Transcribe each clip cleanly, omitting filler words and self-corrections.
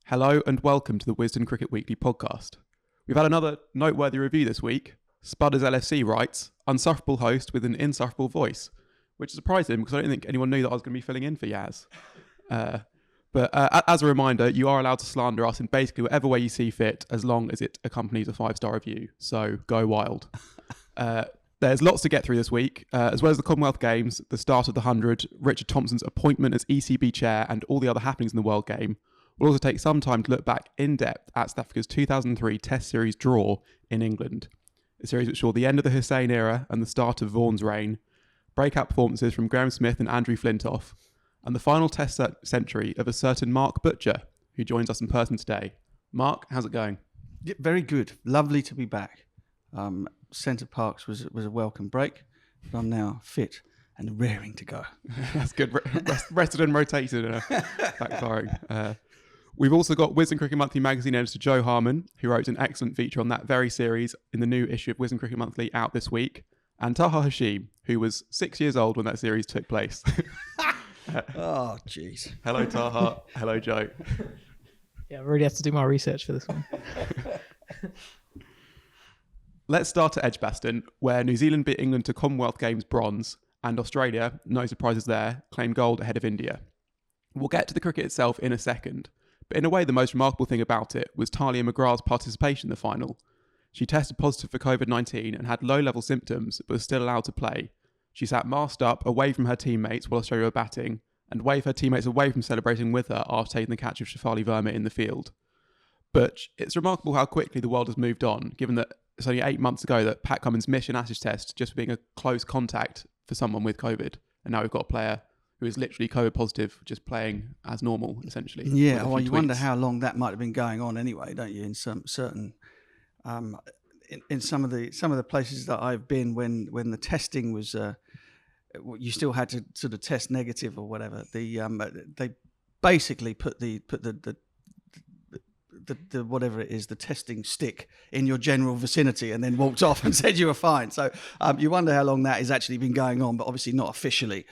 Hello and welcome to the Wisden Cricket Weekly podcast. We've had another noteworthy review this week. Spudders LFC writes, unsufferable host with an insufferable voice, which surprised him because I don't think anyone knew that I was going to be filling in for Yaz. But as a reminder, you are allowed to slander us in basically whatever way you see fit, as long as it accompanies a 5-star review. So go wild. There's lots to get through this week, as well as the Commonwealth Games, the start of the 100, Richard Thompson's appointment as ECB Chair, and all the other happenings in the World Game. We'll also take some time to look back in depth at South Africa's 2003 Test Series draw in England, a series which saw the end of the Hussein era and the start of Vaughan's reign, breakout performances from Graham Smith and Andrew Flintoff, and the final Test century of a certain Mark Butcher, who joins us in person today. Mark, how's it going? Yeah, very good. Lovely to be back. Centre Parks was a welcome break, but I'm now fit and raring to go. That's good. Rested and rotated and backfiring. We've also got Wisden Cricket Monthly magazine editor Joe Harman, who wrote an excellent feature on that very series in the new issue of Wisden Cricket Monthly out this week, and Taha Hashim, who was 6 years old when that series took place. Oh, jeez. Hello, Taha. Hello, Joe. Yeah, I really have to do my research for this one. Let's start at Edgbaston, where New Zealand beat England to Commonwealth Games bronze, and Australia, no surprises there, claimed gold ahead of India. We'll get to the cricket itself in a second, but in a way the most remarkable thing about it was Tahlia McGrath's participation in the final. She tested positive for COVID-19 and had low-level symptoms, but was still allowed to play. She sat masked up away from her teammates while Australia were batting, and waved her teammates away from celebrating with her after taking the catch of Shafali Verma in the field. But it's remarkable how quickly the world has moved on, given that it's only 8 months ago that Pat Cummins missed an Ashes test just for being a close contact for someone with COVID. And now we've got a player who is literally COVID positive, just playing as normal, essentially. Yeah, well, you wonder how long that might have been going on anyway, don't you? In some certain, in some of the places that I've been, when the testing was, you still had to sort of test negative or whatever. They basically put the whatever it is, the testing stick in your general vicinity and then walked off and said you were fine. So you wonder how long that has actually been going on, but obviously not officially,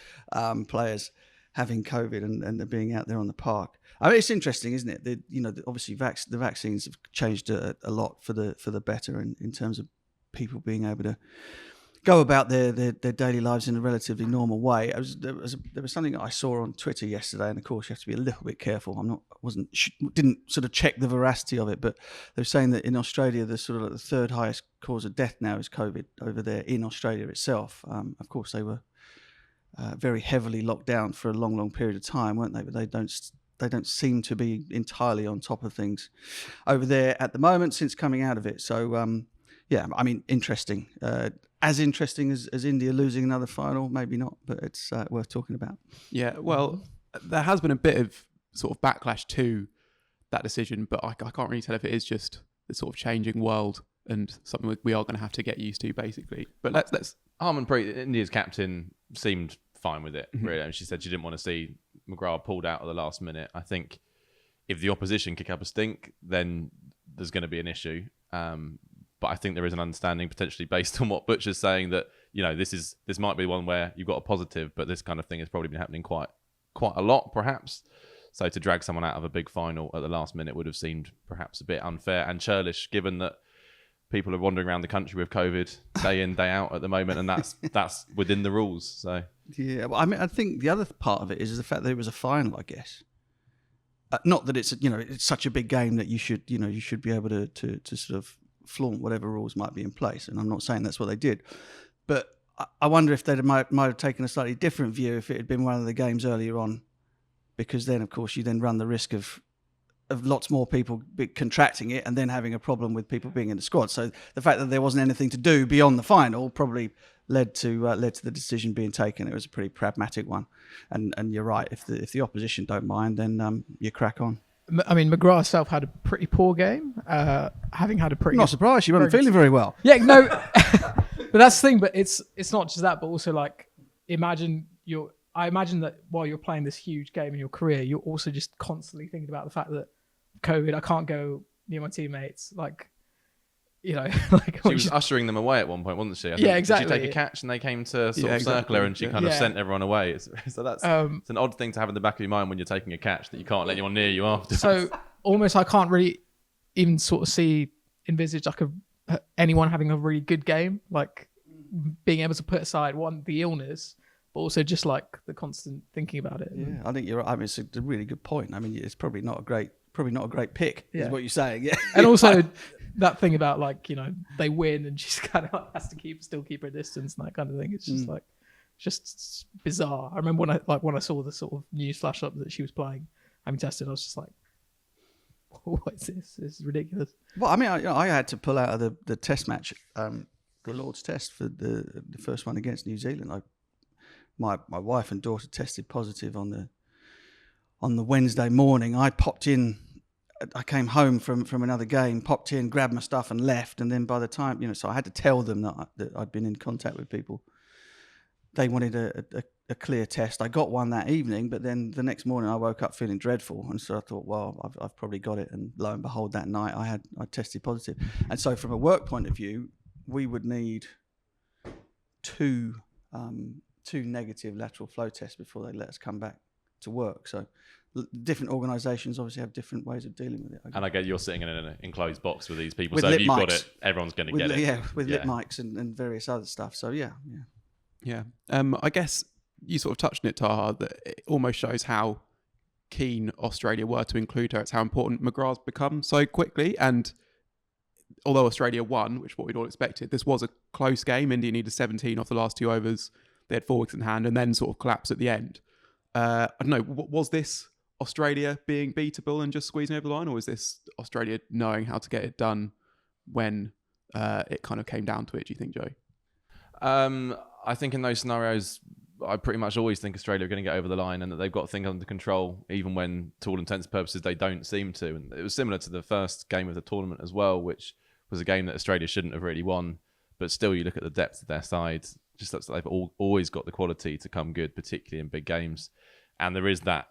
players having COVID and being out there on the park. I mean, it's interesting, isn't it? Obviously the vaccines have changed a lot for the better in terms of people being able to go about their daily lives in a relatively normal way. There was something that I saw on Twitter yesterday, and of course you have to be a little bit careful. Didn't sort of check the veracity of it, but they were saying that in Australia the sort of the third highest cause of death now is COVID over there in Australia itself. Of course they were very heavily locked down for a long period of time, weren't they? But they don't seem to be entirely on top of things over there at the moment since coming out of it. So yeah, I mean, interesting. As interesting as India losing another final, maybe not, but it's worth talking about. Yeah, well, there has been a bit of sort of backlash to that decision, but I can't really tell if it is just the sort of changing world and something we are going to have to get used to, basically. But let's Harmanpreet, India's captain, seemed fine with it, really. And she said she didn't want to see McGrath pulled out at the last minute. I think if the opposition kick up a stink, then there's going to be an issue. But I think there is an understanding, potentially based on what Butcher's saying, that this might be one where you've got a positive, but this kind of thing has probably been happening quite a lot, perhaps. So to drag someone out of a big final at the last minute would have seemed perhaps a bit unfair and churlish, given that people are wandering around the country with COVID day in, day out at the moment, and that's within the rules. So yeah, well, I mean, I think the other part of it is the fact that it was a final, I guess. Not that it's such a big game that you should be able to sort of flaunt whatever rules might be in place, and I'm not saying that's what they did, but I wonder if they might have taken a slightly different view if it had been one of the games earlier on, because then of course you then run the risk of lots more people contracting it and then having a problem with people being in the squad. So the fact that there wasn't anything to do beyond the final probably led to the decision being taken. It was a pretty pragmatic one, and you're right, if the opposition don't mind, then you crack on. I mean, McGrath herself had a pretty poor game, having had a pretty... Not surprised, she wasn't feeling very well. Yeah, no, but that's the thing, but it's not just that, but also like, I imagine that while you're playing this huge game in your career, you're also just constantly thinking about the fact that COVID, I can't go near my teammates, like, like... She was ushering them away at one point, wasn't she? I think. Yeah, exactly. Did she take a catch and they came to sort of circle her and she kind of sent everyone away? So that's it's an odd thing to have in the back of your mind when you're taking a catch, that you can't let anyone near you after. So almost I can't really even sort of envisage like anyone having a really good game, like being able to put aside the illness, but also just like the constant thinking about it. Yeah, I think you're right. I mean, it's a really good point. I mean, it's probably not a great pick, is what you're saying. Yeah. And also that thing about like, they win and she's kind of has to still keep her distance and that kind of thing. It's just just bizarre. I remember when I saw the sort of news flash up that she was playing, having tested, I was just like, what is this? This is ridiculous. Well, I mean, I had to pull out of the test match, the Lord's Test for the first one against New Zealand. My wife and daughter tested positive on the Wednesday morning. I came home from another game, popped in, grabbed my stuff and left. And then by the time, so I had to tell them that I'd been in contact with people. They wanted a clear test. I got one that evening, but then the next morning I woke up feeling dreadful. And so I thought, well, I've probably got it. And lo and behold, that night I tested positive. And so from a work point of view, we would need two negative lateral flow tests before they let us come back to work. So different organisations obviously have different ways of dealing with it. And I get you're sitting in an enclosed box with these people, with so if you've mics. got it, everyone's going to get it. Yeah, with lip mics and various other stuff. So yeah. I guess you sort of touched on it, Taha, that it almost shows how keen Australia were to include her. It's how important McGrath's become so quickly. And although Australia won, which is what we'd all expected, this was a close game. India needed 17 off the last 2 overs. They had 4 wickets in hand and then sort of collapsed at the end. I don't know, was this Australia being beatable and just squeezing over the line, or was this Australia knowing how to get it done when it kind of came down to it, do you think, Joe? I think in those scenarios, I pretty much always think Australia are going to get over the line and that they've got things under control, even when, to all intents and purposes, they don't seem to. And it was similar to the first game of the tournament as well, which was a game that Australia shouldn't have really won. But still, you look at the depth of their side, just looks like they've always got the quality to come good, particularly in big games. And there is that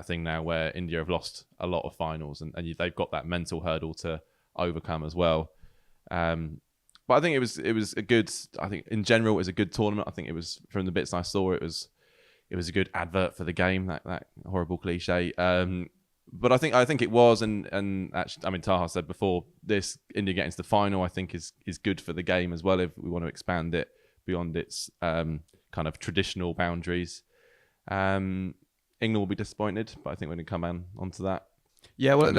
thing now where India have lost a lot of finals and they've got that mental hurdle to overcome as well. But I think it was a good. I think in general it was a good tournament. I think it was, from the bits I saw, it was a good advert for the game. That horrible cliche. But I think it was, and actually, I mean, Taha said before, this India getting to the final, I think is good for the game as well if we want to expand it beyond its kind of traditional boundaries. England will be disappointed, but I think we're going to come onto that. Yeah, well,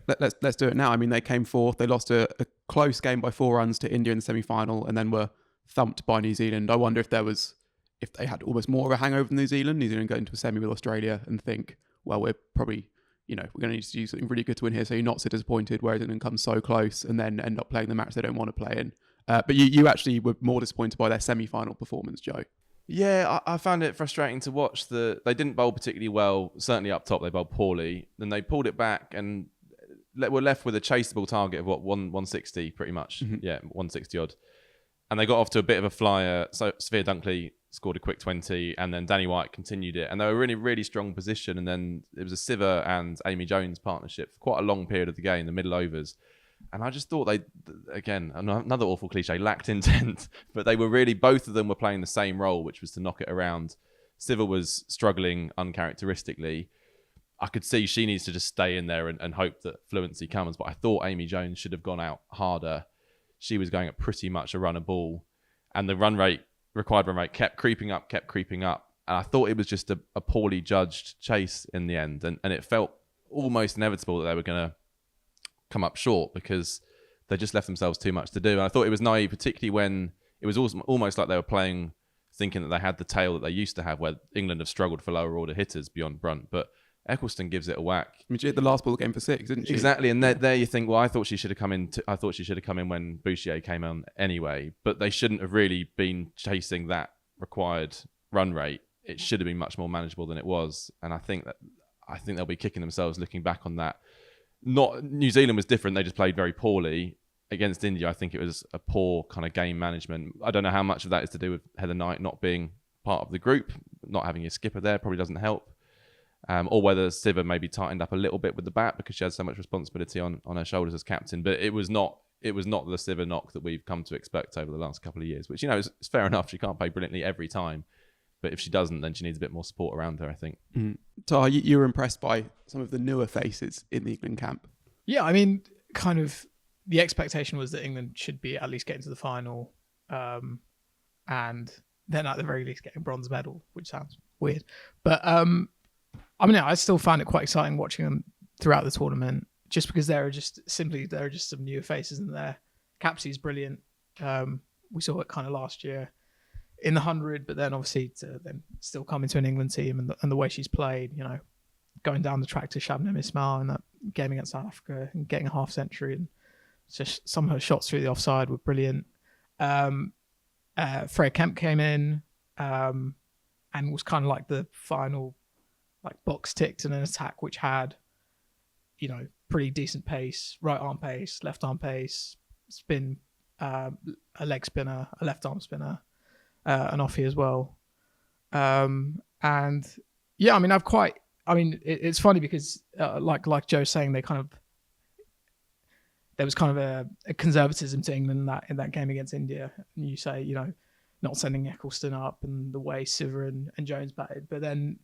let's do it now. I mean, they came fourth. They lost a close game by 4 runs to India in the semi-final, and then were thumped by New Zealand. I wonder if they had almost more of a hangover than New Zealand. New Zealand go into a semi with Australia and think, well, we're probably, we're going to need to do something really good to win here, so you're not so disappointed. Whereas England come so close and then end up playing the match they don't want to play in. But you actually were more disappointed by their semi-final performance, Joe. Yeah, I found it frustrating to watch. They didn't bowl particularly well. Certainly up top, they bowled poorly. Then they pulled it back and were left with a chaseable target of 160 pretty much. Mm-hmm. Yeah, 160 odd. And they got off to a bit of a flyer. So Sophia Dunkley scored a quick 20, and then Danny White continued it. And they were really, really strong position. And then it was a Siva and Amy Jones partnership for quite a long period of the game, the middle overs. And I just thought again, another awful cliche, lacked intent. But they were really, both of them were playing the same role, which was to knock it around. Siva was struggling uncharacteristically. I could see she needs to just stay in there and hope that fluency comes. But I thought Amy Jones should have gone out harder. She was going at pretty much a run a ball. And the required run rate kept creeping up. And I thought it was just a poorly judged chase in the end. And it felt almost inevitable that they were going to come up short because they just left themselves too much to do. And I thought it was naive, particularly when it was almost like they were playing thinking that they had the tail that they used to have, where England have struggled for lower order hitters beyond Brunt. But Eccleston gives it a whack. I mean, she hit the last ball game for 6, didn't she? Exactly. And there you think, well, I thought she should have come in when Bouchier came on anyway. But they shouldn't have really been chasing that required run rate. It should have been much more manageable than it was. And I think they'll be kicking themselves looking back on that. New Zealand was different. They just played very poorly against India. I think it was a poor kind of game management. I don't know how much of that is to do with Heather Knight not being part of the group, not having a skipper there probably doesn't help, or whether Siva maybe tightened up a little bit with the bat because she had so much responsibility on her shoulders as captain. But it was not the Siva knock that we've come to expect over the last couple of years, which is fair enough. She can't play brilliantly every time. But if she doesn't, then she needs a bit more support around her, I think. Taha, you were impressed by some of the newer faces in the England camp. Yeah, I mean, kind of the expectation was that England should be at least getting to the final, and then at the very least getting a bronze medal, which sounds weird. But I mean, I still found it quite exciting watching them throughout the tournament, just because there are just some newer faces in there. Capsey is brilliant. We saw it kind of last year in the 100, but then obviously to then still come into an England team and the way she's played, going down the track to Shabnam Ismail in that game against South Africa and getting a half century, and just some of her shots through the offside were brilliant. Freya Kemp came in and was kind of like the final box ticked in an attack which had pretty decent pace, right arm pace, left arm pace, spin, a leg spinner, a left arm spinner, an offie as well. And yeah, I mean, it's funny because like Joe's saying, there was kind of a conservatism to England in that game against India. And you say, not sending Eccleston up and the way Siver and Jones batted. But then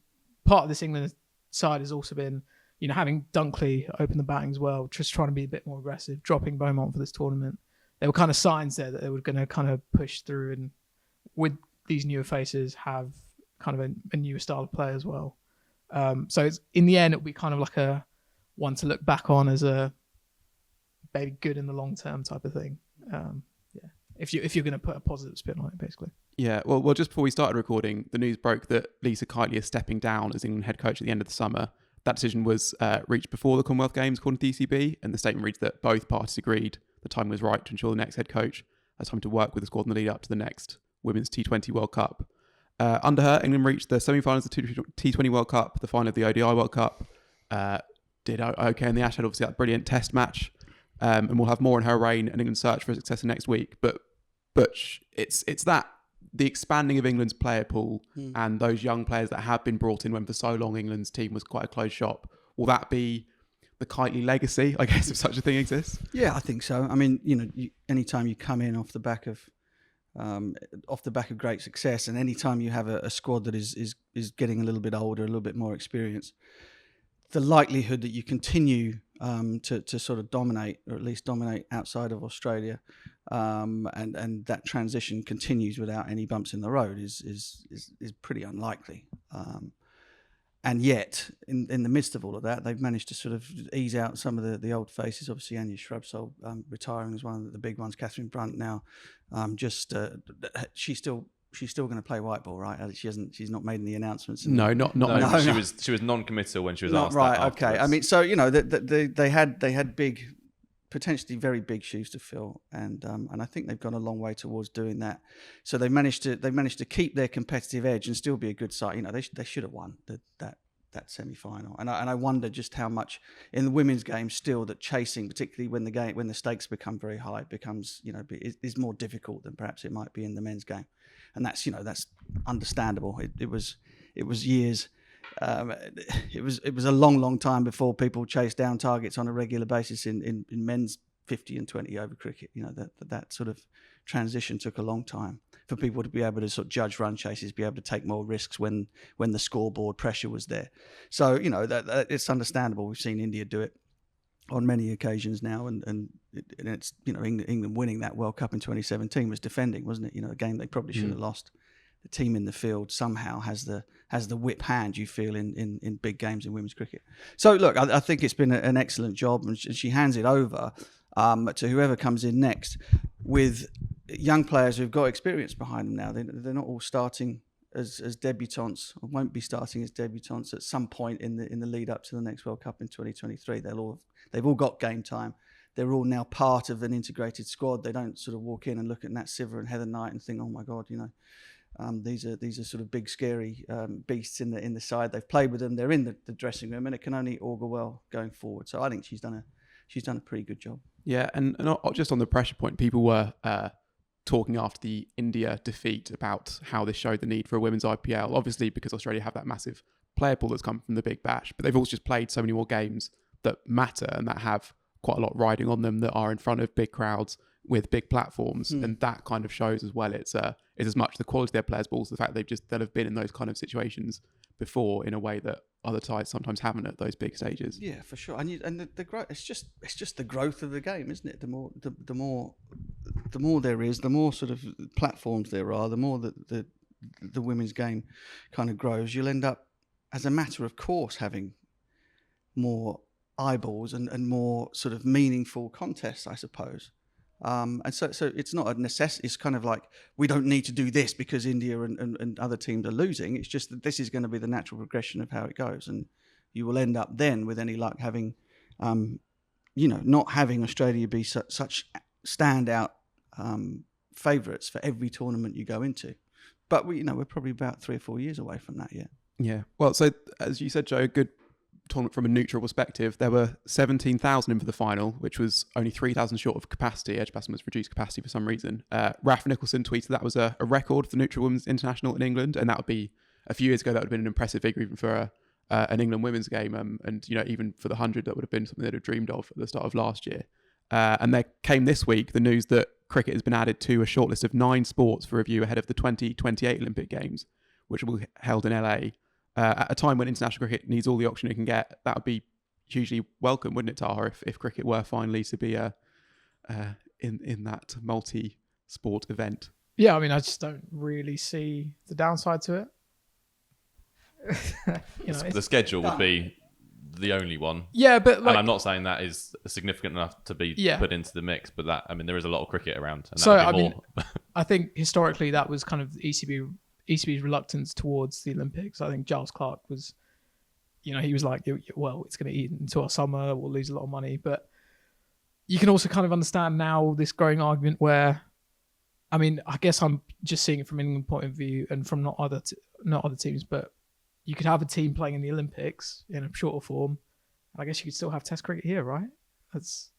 part of this England side has also been, having Dunkley open the batting as well, just trying to be a bit more aggressive, dropping Beaumont for this tournament. There were kind of signs there that they were going to kind of push through and with these newer faces have kind of a newer style of play as well. So it's, in the end, it'll be kind of like a one to look back on as a maybe good in the long term type of thing. If you're going to put a positive spin on it, basically. Yeah, well, just before we started recording, the news broke that Lisa Keightley is stepping down as England head coach at the end of the summer. That decision was reached before the Commonwealth Games, according to the ECB, and the statement reads that both parties agreed the time was right to ensure the next head coach has time to work with the squad in the lead up to the next Women's T20 World Cup. Under her, England reached the semi-finals of the T20 World Cup, the final of the ODI World Cup, did okay in the Ashes, obviously that brilliant test match, and we'll have more in her reign and England's search for a successor next week. But it's that the expanding of England's player pool and those young players that have been brought in when for so long England's team was quite a closed shop. Will that be the Keightley legacy, I guess, if such a thing exists? Yeah, I think so. I mean, anytime you come in off the back of great success, and anytime you have a squad that is getting a little bit older, a little bit more experienced, the likelihood that you continue to sort of dominate, or at least dominate outside of Australia, and that transition continues without any bumps in the road is pretty unlikely. And yet, in the midst of all of that, they've managed to sort of ease out some of the old faces. Obviously, Anya Shrubsole retiring as one of the big ones. Catherine Brunt now, she's still going to play white ball, right? She's not made any announcements. No, not. She was non-committal when she was not asked. Right, that okay. I mean, so they had big, potentially very big shoes to fill, and I think they've gone a long way towards doing that. So they managed to keep their competitive edge and still be a good side. They should have won that semi-final, and I wonder just how much in the women's game still that chasing, particularly when the stakes become very high, becomes is more difficult than perhaps it might be in the men's game, and that's understandable. It was years. It was a long time before people chased down targets on a regular basis in men's 50 and 20 over cricket. That sort of transition took a long time for people to be able to sort of judge run chases, be able to take more risks when the scoreboard pressure was there. So that it's understandable. We've seen India do it on many occasions now, and it's England winning that World Cup in 2017 was defending, wasn't it? A game they probably should have lost. The team in the field somehow has the whip hand you feel in big games in women's cricket. So look, I think it's been an excellent job, and she hands it over to whoever comes in next with young players who've got experience behind them now. They're not all starting as debutantes, or won't be starting as debutantes at some point in the lead up to the next World Cup in 2023. They've all got game time. They're all now part of an integrated squad. They don't sort of walk in and look at Nat Siver and Heather Knight and think, oh my God, these are sort of big scary beasts in the side. They've played with them. They're in the dressing room, and it can only augur well going forward. So I think she's done a pretty good job. Yeah, and not just on the pressure point, people were talking after the India defeat about how this showed the need for a women's IPL. Obviously, because Australia have that massive player pool that's come from the Big Bash, but they've also just played so many more games that matter and that have quite a lot riding on them, that are in front of big crowds with big platforms, and that kind of shows as well. It's as much the quality of their players, but also the fact they'll have been in those kind of situations before in a way that other ties sometimes haven't at those big stages. Yeah, for sure. And the growth. It's just the growth of the game, isn't it? The more there is, the more sort of platforms there are, the more that the women's game kind of grows. You'll end up, as a matter of course, having more eyeballs and more sort of meaningful contests, I suppose. And so it's not a necessity. It's kind of like, we don't need to do this because India and other teams are losing. It's just that this is going to be the natural progression of how it goes. And you will end up then, with any luck, having, not having Australia be such standout favourites for every tournament you go into. But we're probably about 3 or 4 years away from that yet. Yeah. Well, so as you said, Joe, good tournament from a neutral perspective. There were 17,000 in for the final, which was only 3,000 short of capacity. Edgbaston was reduced capacity for some reason. Raf Nicholson tweeted that was a record for the neutral women's international in England, and that would be, a few years ago, that would have been an impressive figure even for an England women's game, and even for the 100, that would have been something they'd have dreamed of at the start of last year. And there came this week the news that cricket has been added to a shortlist of 9 sports for review ahead of the 2028 Olympic Games, which will be held in LA. At a time when international cricket needs all the oxygen it can get, that would be hugely welcome, wouldn't it, Taha, if cricket were finally to be in that multi-sport event? Yeah, I mean, I just don't really see the downside to it. The schedule would be the only one. Yeah, but and I'm not saying that is significant enough to be put into the mix, but there is a lot of cricket around. And so I think historically that was kind of the ECB's reluctance towards the Olympics. I think Giles Clark was, he was like, well, it's going to eat into our summer, we'll lose a lot of money. But you can also kind of understand now this growing argument where, I mean, I guess I'm just seeing it from an England point of view and from not other teams, but you could have a team playing in the Olympics in a shorter form, and I guess you could still have Test cricket here, right? That's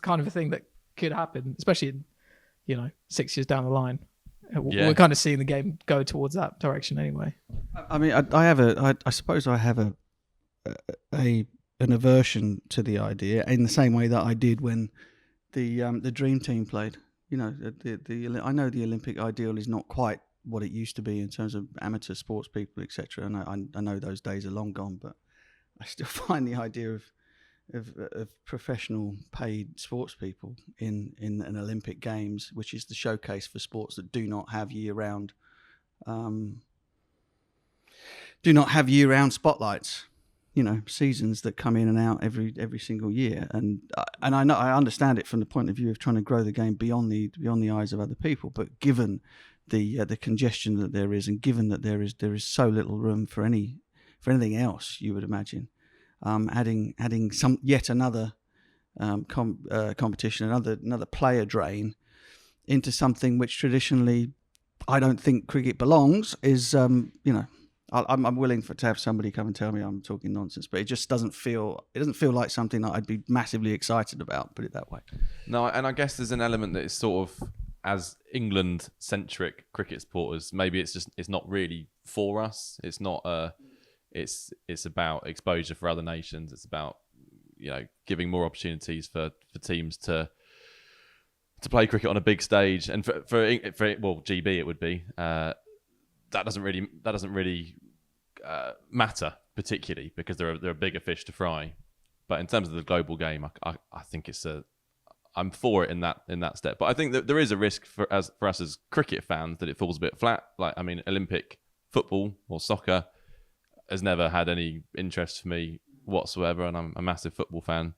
kind of a thing that could happen, especially in, 6 years down the line. We're kind of seeing the game go towards that direction anyway. I mean, I suppose I have an aversion to the idea in the same way that I did when the Dream Team played. I know the Olympic ideal is not quite what it used to be in terms of amateur sports people, etc. And I know those days are long gone, but I still find the idea of professional paid sports people in an Olympic Games, which is the showcase for sports that do not have year-round spotlights, seasons that come in and out every single year. And I understand it from the point of view of trying to grow the game beyond the eyes of other people, but given the congestion that there is, and given that there is so little room for anything else, you would imagine. Adding yet another competition, another player drain into something which traditionally I don't think cricket belongs is, I'm willing to have somebody come and tell me I'm talking nonsense, but it just doesn't feel like something that I'd be massively excited about, put it that way. No, and I guess there's an element that is sort of, as England-centric cricket supporters, maybe it's not really for us. It's not It's about exposure for other nations. It's about giving more opportunities for teams to play cricket on a big stage, and for GB it would be that doesn't really matter particularly because there are bigger fish to fry. But in terms of the global game, I think I'm for it in that step. But I think that there is a risk for us as cricket fans that it falls a bit flat. Like, I mean, Olympic football or soccer has never had any interest for me whatsoever, and I'm a massive football fan.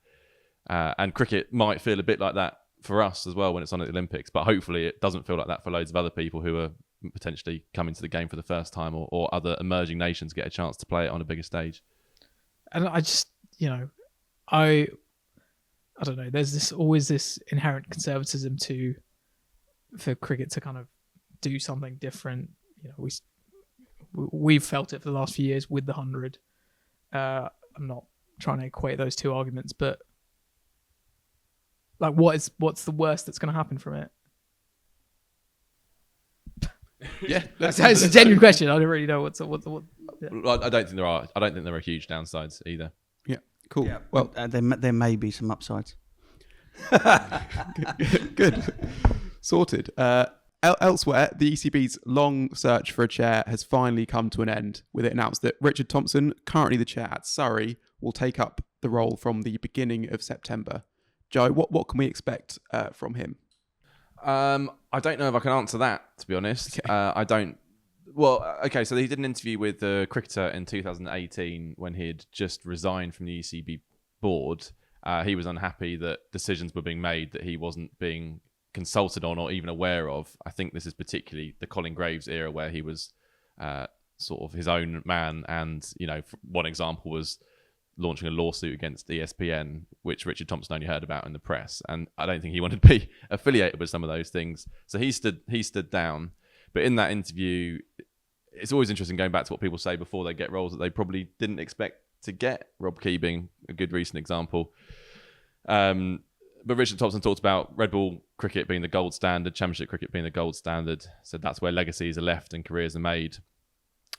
And cricket might feel a bit like that for us as well when it's on at the Olympics, but hopefully it doesn't feel like that for loads of other people who are potentially coming to the game for the first time, or other emerging nations get a chance to play it on a bigger stage. And I just, I don't know, there's always this inherent conservatism for cricket to kind of do something different. We've felt it for the last few years with the 100. I'm not trying to equate those two arguments, but like, what's the worst that's going to happen from it? Yeah, that's a genuine question. I don't really know what's. Yeah. I don't think there are huge downsides either. Yeah, cool. Yeah, well, there may be some upsides. Good. Sorted. Elsewhere, the ECB's long search for a chair has finally come to an end, with it announced that Richard Thompson, currently the chair at Surrey, will take up the role from the beginning of September. Joe, what can we expect from him? I don't know if I can answer that, to be honest. Okay. I don't. Well, okay, so he did an interview with the cricketer in 2018 when he had just resigned from the ECB board. He was unhappy that decisions were being made that he wasn't being consulted on or even aware of. I think this is particularly the Colin Graves era where he was sort of his own man. And, one example was launching a lawsuit against ESPN, which Richard Thompson only heard about in the press. And I don't think he wanted to be affiliated with some of those things. So he stood down. But in that interview, it's always interesting going back to what people say before they get roles that they probably didn't expect to get. Rob Key being a good recent example. But Richard Thompson talked about red ball cricket being the gold standard, championship cricket being the gold standard. So that's where legacies are left and careers are made.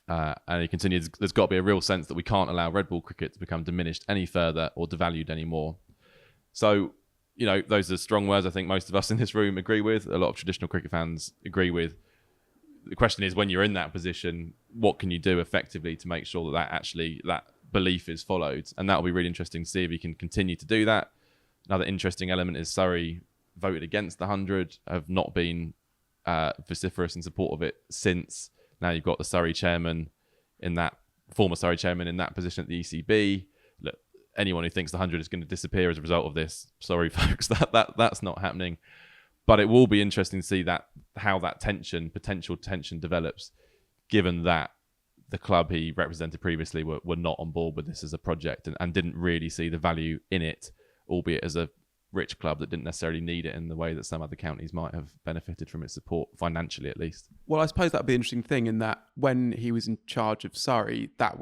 And he continues, there's got to be a real sense that we can't allow red ball cricket to become diminished any further or devalued anymore. So, those are strong words I think most of us in this room agree with. A lot of traditional cricket fans agree with. The question is, when you're in that position, what can you do effectively to make sure that belief is followed? And that'll be really interesting to see if he can continue to do that. Another interesting element is Surrey voted against the 100, have not been vociferous in support of it since. Now you've got the former Surrey chairman in that position at the ECB. Look, anyone who thinks the 100 is going to disappear as a result of this, sorry folks, that's not happening. But it will be interesting to see how that potential tension develops, given that the club he represented previously were not on board with this as a project and didn't really see the value in it, albeit as a rich club that didn't necessarily need it in the way that some other counties might have benefited from its support, financially at least. Well, I suppose that'd be an interesting thing in that when he was in charge of Surrey, that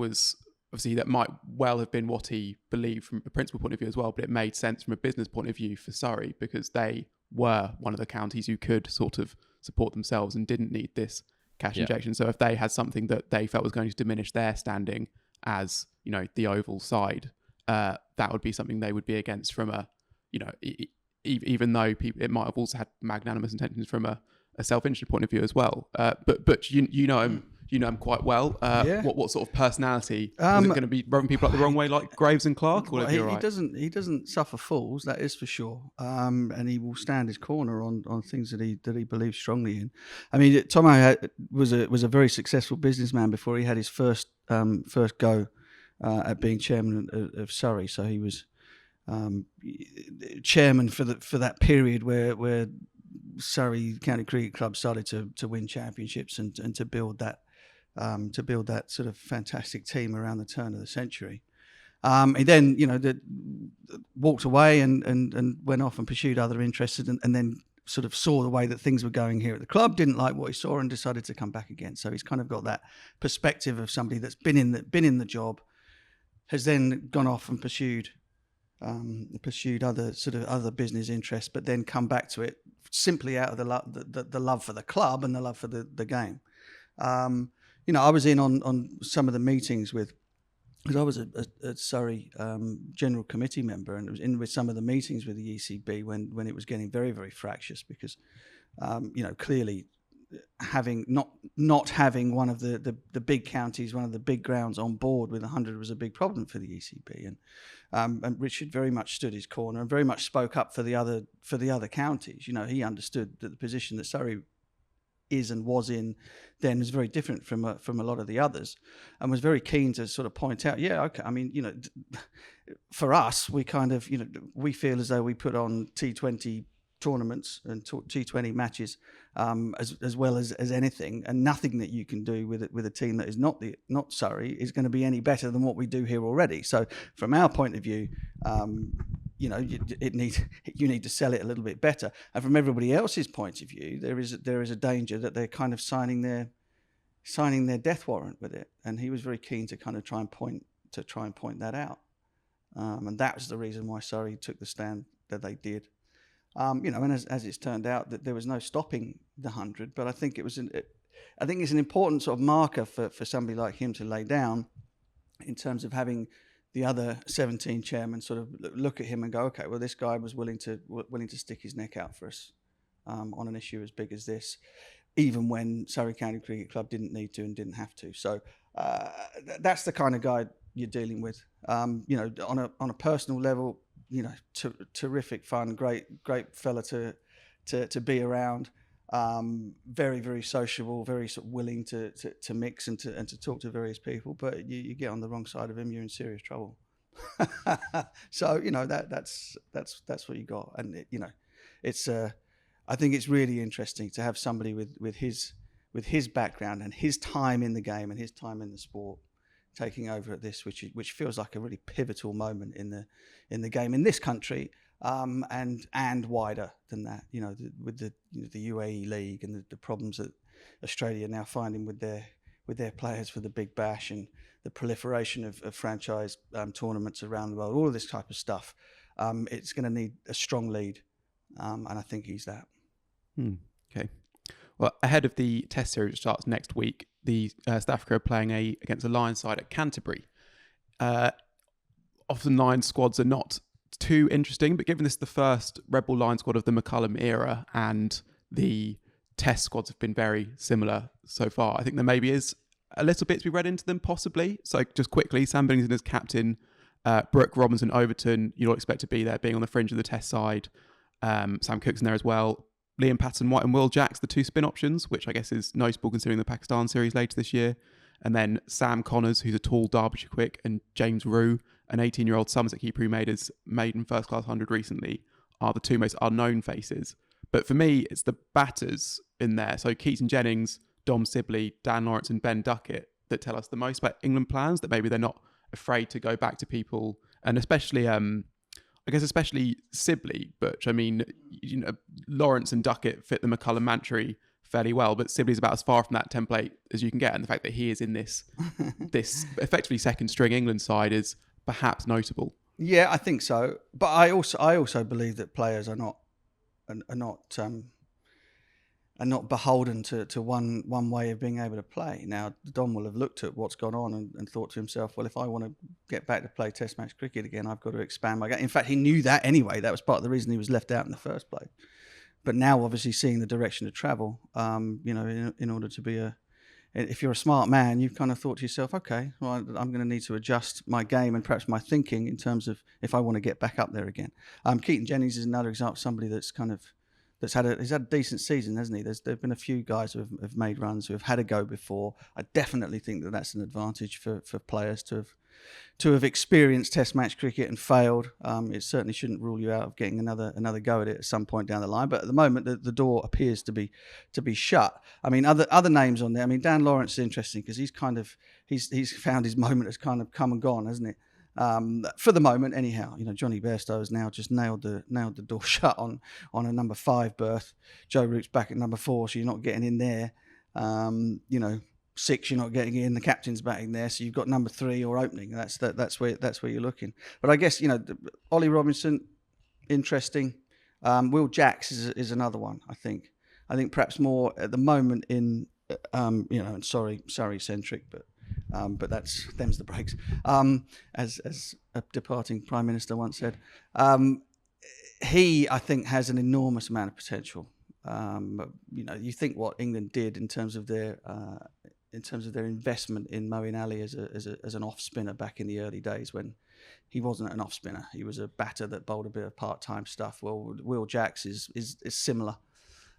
might well have been what he believed from a principal point of view as well, but it made sense from a business point of view for Surrey because they were one of the counties who could sort of support themselves and didn't need this cash injection. So if they had something that they felt was going to diminish their standing as, the oval side, that would be something they would be against from a, even though it might have also had magnanimous intentions from a self-interest point of view as well. But you know him quite well. What sort of personality is it going to be? Rubbing people up the wrong way like Graves and Clark? Or he doesn't suffer fools, that is for sure. And he will stand his corner on things that he believes strongly in. I mean, Tomo was a very successful businessman before he had his first go at being chairman of Surrey. So he was chairman for that period where Surrey County Cricket Club started to win championships and to build that sort of fantastic team around the turn of the century. He then walked away and went off and pursued other interests and then sort of saw the way that things were going here at the club, didn't like what he saw and decided to come back again. So he's kind of got that perspective of somebody that's been in the job, has then gone off and pursued other business interests, but then come back to it simply out of the love for the club and the love for the game. I was in on some of the meetings because I was a Surrey General Committee member, and I was in with some of the meetings with the ECB when it was getting very, very fractious because, clearly not having one of the big counties, one of the big grounds on board with 100 was a big problem for the ECB, and Richard very much stood his corner and very much spoke up for the other counties. He understood that the position that Surrey is and was in then was very different from a lot of the others, and was very keen to sort of point out, I mean, for us, we kind of, we feel as though we put on T20 tournaments and T20 matches as well as anything, and nothing that you can do with a team that is not Surrey is going to be any better than what we do here already. So from our point of view, you need to sell it a little bit better. And from everybody else's point of view, there is a danger that they're kind of signing their death warrant with it. And he was very keen to kind of try and point that out. And that was the reason why Surrey took the stand that they did. And as it's turned out, that there was no stopping the 100. But I think it's an important sort of marker for somebody like him to lay down in terms of having the other 17 chairmen sort of look at him and go, okay, well, this guy was willing to stick his neck out for us on an issue as big as this, even when Surrey County Cricket Club didn't need to and didn't have to. So that's the kind of guy you're dealing with. On a personal level, terrific fun, great fella to be around. Very, very sociable, very sort of willing to mix and to talk to various people. But you get on the wrong side of him, you're in serious trouble. So that's what you got, and it's I think it's really interesting to have somebody with his background and his time in the game and his time in the sport taking over at this, which feels like a really pivotal moment in the game in this country, and wider than that. With the UAE League and the problems that Australia are now finding with their players for the Big Bash and the proliferation of franchise tournaments around the world, all of this type of stuff. It's going to need a strong lead, and I think he's that. Okay. Well, ahead of the Test series which starts next week, the South Africa are playing against a Lions side at Canterbury. Often Lions squads are not too interesting, but given this is the first Red Bull Lions squad of the McCullum era and the Test squads have been very similar so far, I think there maybe is a little bit to be read into them, possibly. So just quickly, Sam Billington as captain, Brooke Robinson Overton, you'd all expect to be there, being on the fringe of the Test side. Sam Cook's in there as well. Liam Patton-White and Will Jacks, the two spin options, which I guess is notable considering the Pakistan series later this year. And then Sam Connors, who's a tall Derbyshire quick, and James Rue, an 18-year-old Somerset keeper who made his maiden first-class 100 recently, are the two most unknown faces. But for me, it's the batters in there. So Keaton Jennings, Dom Sibley, Dan Lawrence and Ben Duckett that tell us the most about England plans, that maybe they're not afraid to go back to people. And especially Sibley, Butch. I mean, Lawrence and Duckett fit the McCullum mantra fairly well, but Sibley's about as far from that template as you can get. And the fact that he is in this effectively second string England side is perhaps notable. Yeah, I think so. But I also believe that players are not beholden to one way of being able to play. Now, Dom will have looked at what's gone on and thought to himself, well, if I want to get back to play Test match cricket again, I've got to expand my game. In fact, he knew that anyway. That was part of the reason he was left out in the first place. But now, obviously, seeing the direction of travel, in order to be if you're a smart man, you've kind of thought to yourself, okay, well, I'm going to need to adjust my game and perhaps my thinking in terms of if I want to get back up there again. Keaton Jennings is another example, somebody that's kind of he's had a decent season, hasn't he? There've been a few guys who have made runs who have had a go before. I definitely think that that's an advantage for players to have experienced Test match cricket and failed. It certainly shouldn't rule you out of getting another go at it at some point down the line. But at the moment, the door appears to be shut. I mean, other names on there. I mean, Dan Lawrence is interesting because he's found his moment has kind of come and gone, hasn't it? For the moment, anyhow. Johnny Bairstow has now just nailed the door shut on a number 5 berth. Joe Root's back at number 4, so you're not getting in there. 6, you're not getting in. The captain's batting there, so you've got number 3 or opening. That's where you're looking. But I guess Ollie Robinson, interesting. Will Jacks is another one. I think perhaps more at the moment in and Surrey centric, but them's the breaks. As a departing Prime Minister once said, he I think has an enormous amount of potential. You think what England did in terms of their investment in Moeen Ali as an off spinner back in the early days when he wasn't an off spinner, he was a batter that bowled a bit of part time stuff. Well, Will Jacks is similar.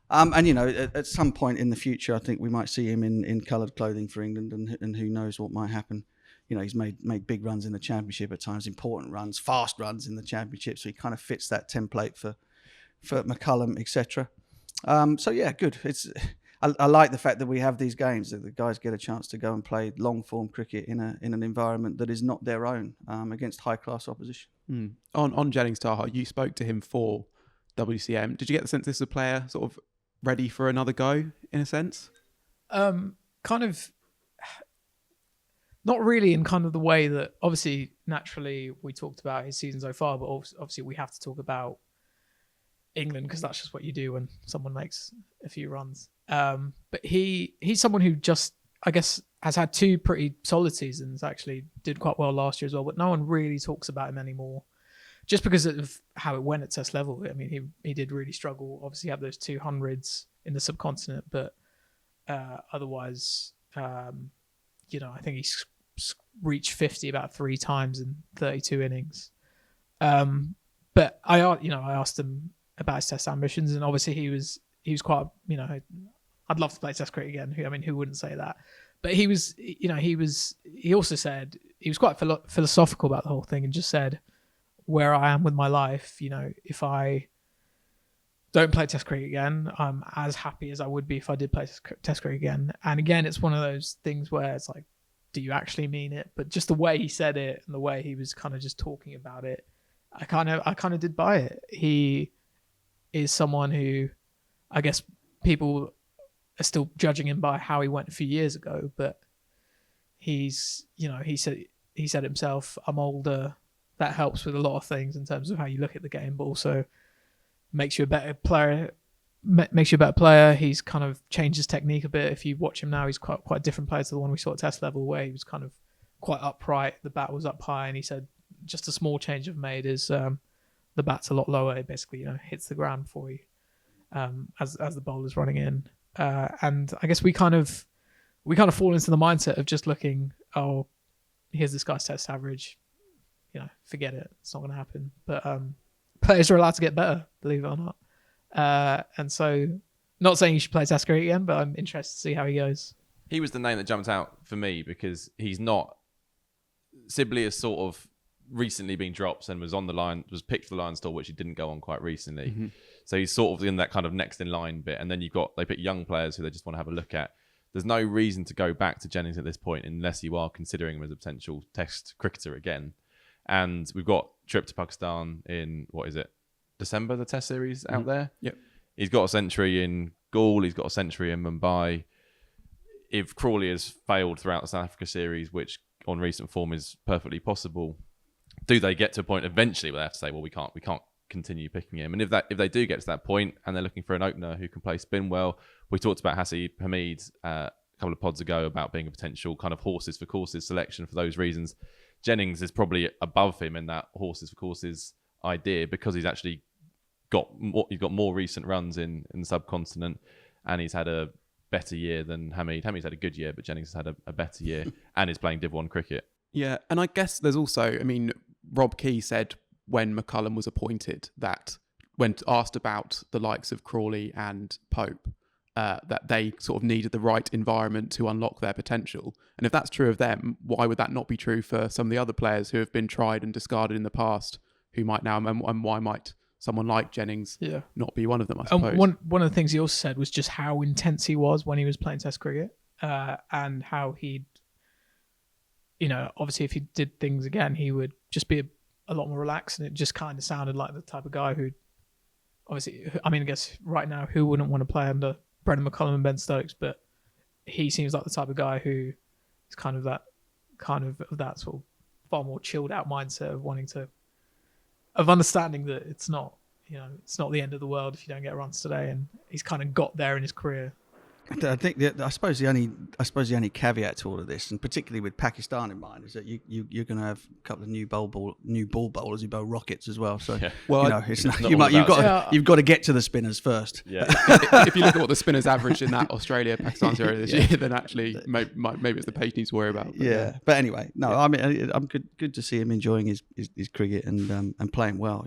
At some point in the future, I think we might see him in coloured clothing for England, and who knows what might happen. He's made big runs in the Championship at times, important runs, fast runs in the Championship, so he kind of fits that template for McCullum, etc. So yeah, good. I like the fact that we have these games, that the guys get a chance to go and play long form cricket in an environment that is not their own, against high class opposition. On Jennings, Taha, you spoke to him for WCM. Did you get the sense this is a player sort of ready for another go, in a sense? Kind of, not really in kind of the way that, obviously, naturally, we talked about his season so far, but obviously we have to talk about England because that's just what you do when someone makes a few runs. But he's someone who just, I guess, has had 2 pretty solid seasons, actually did quite well last year as well, but no one really talks about him anymore just because of how it went at Test level. I mean, he did really struggle. Obviously, he had those 200s in the subcontinent, but otherwise, I think he's reached 50 about 3 times in 32 innings. But I asked him about his Test ambitions, and obviously he was quite, I'd love to play Test cricket again. Who wouldn't say that? But he also said he was quite philosophical about the whole thing, and just said, where I am with my life, if I don't play Test cricket again, I'm as happy as I would be if I did play Test cricket again. And again, it's one of those things where it's like, do you actually mean it? But just the way he said it and the way he was kind of just talking about it, I kind of did buy it. He is someone who, I guess people are still judging him by how he went a few years ago, but he said himself, I'm older. That helps with a lot of things in terms of how you look at the game, but also makes you a better player. He's kind of changed his technique a bit. If you watch him now, he's quite a different player to the one we saw at Test level, where he was kind of quite upright. The bat was up high, and he said just a small change I've made is the bat's a lot lower. It basically hits the ground before he as the bowler's running in. And I guess we kind of fall into the mindset of just looking, oh, here's this guy's Test average. Forget it. It's not going to happen. But players are allowed to get better, believe it or not. And so, not saying you should play Test cricket again, but I'm interested to see how he goes. He was the name that jumped out for me because he's not. Sibley has sort of recently been dropped and was picked for the Lions tour, which he didn't go on quite recently. Mm-hmm. So he's sort of in that kind of next in line bit. And then they pick young players who they just want to have a look at. There's no reason to go back to Jennings at this point unless you are considering him as a potential Test cricketer again. And we've got trip to Pakistan in, December, the Test series out there? Yep. He's got a century in Gaul. He's got a century in Mumbai. If Crawley has failed throughout the South Africa series, which on recent form is perfectly possible, do they get to a point eventually where they have to say, well, we can't continue picking him? And if they do get to that point and they're looking for an opener who can play spin well, we talked about Hasib Hamid a couple of pods ago about being a potential kind of horses for courses selection for those reasons. Jennings is probably above him in that horses for courses idea because he's actually got more recent runs in the subcontinent, and he's had a better year than Hamid. Hamid's had a good year, but Jennings has had a better year and is playing Div 1 cricket. Yeah, and I guess there's also, Rob Key said when McCullum was appointed that when asked about the likes of Crawley and Pope, that they sort of needed the right environment to unlock their potential. And if that's true of them, why would that not be true for some of the other players who have been tried and discarded in the past, who might now, and why might someone like Jennings not be one of them, I suppose? One of the things he also said was just how intense he was when he was playing Test cricket, and how he'd, obviously if he did things again, he would just be a lot more relaxed, and it just kind of sounded like the type of guy who, obviously, I guess right now, who wouldn't want to play under Brendan McCullum and Ben Stokes, but he seems like the type of guy who is kind of that sort of far more chilled out mindset of understanding that it's not the end of the world if you don't get runs today, and he's kind of got there in his career. I think I suppose the only caveat to all of this, and particularly with Pakistan in mind, is that you're going to have a couple of new ball bowlers who bowl rockets as well. So you've got to get to the spinners first. Yeah. If you look at what the spinners averaged in that Australia-Pakistan series this year, then actually maybe it's the pace needs to worry about. But but anyway, no, I'm good to see him enjoying his cricket and playing well.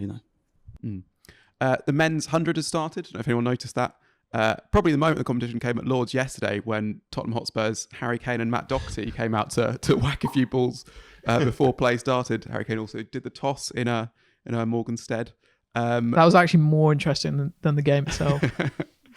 The men's 100 has started. I don't know if anyone noticed that. Probably the moment the competition came at Lords yesterday when Tottenham Hotspur's Harry Kane and Matt Doherty came out to whack a few balls before play started. Harry Kane also did the toss in Morgan's stead. That was actually more interesting than the game itself.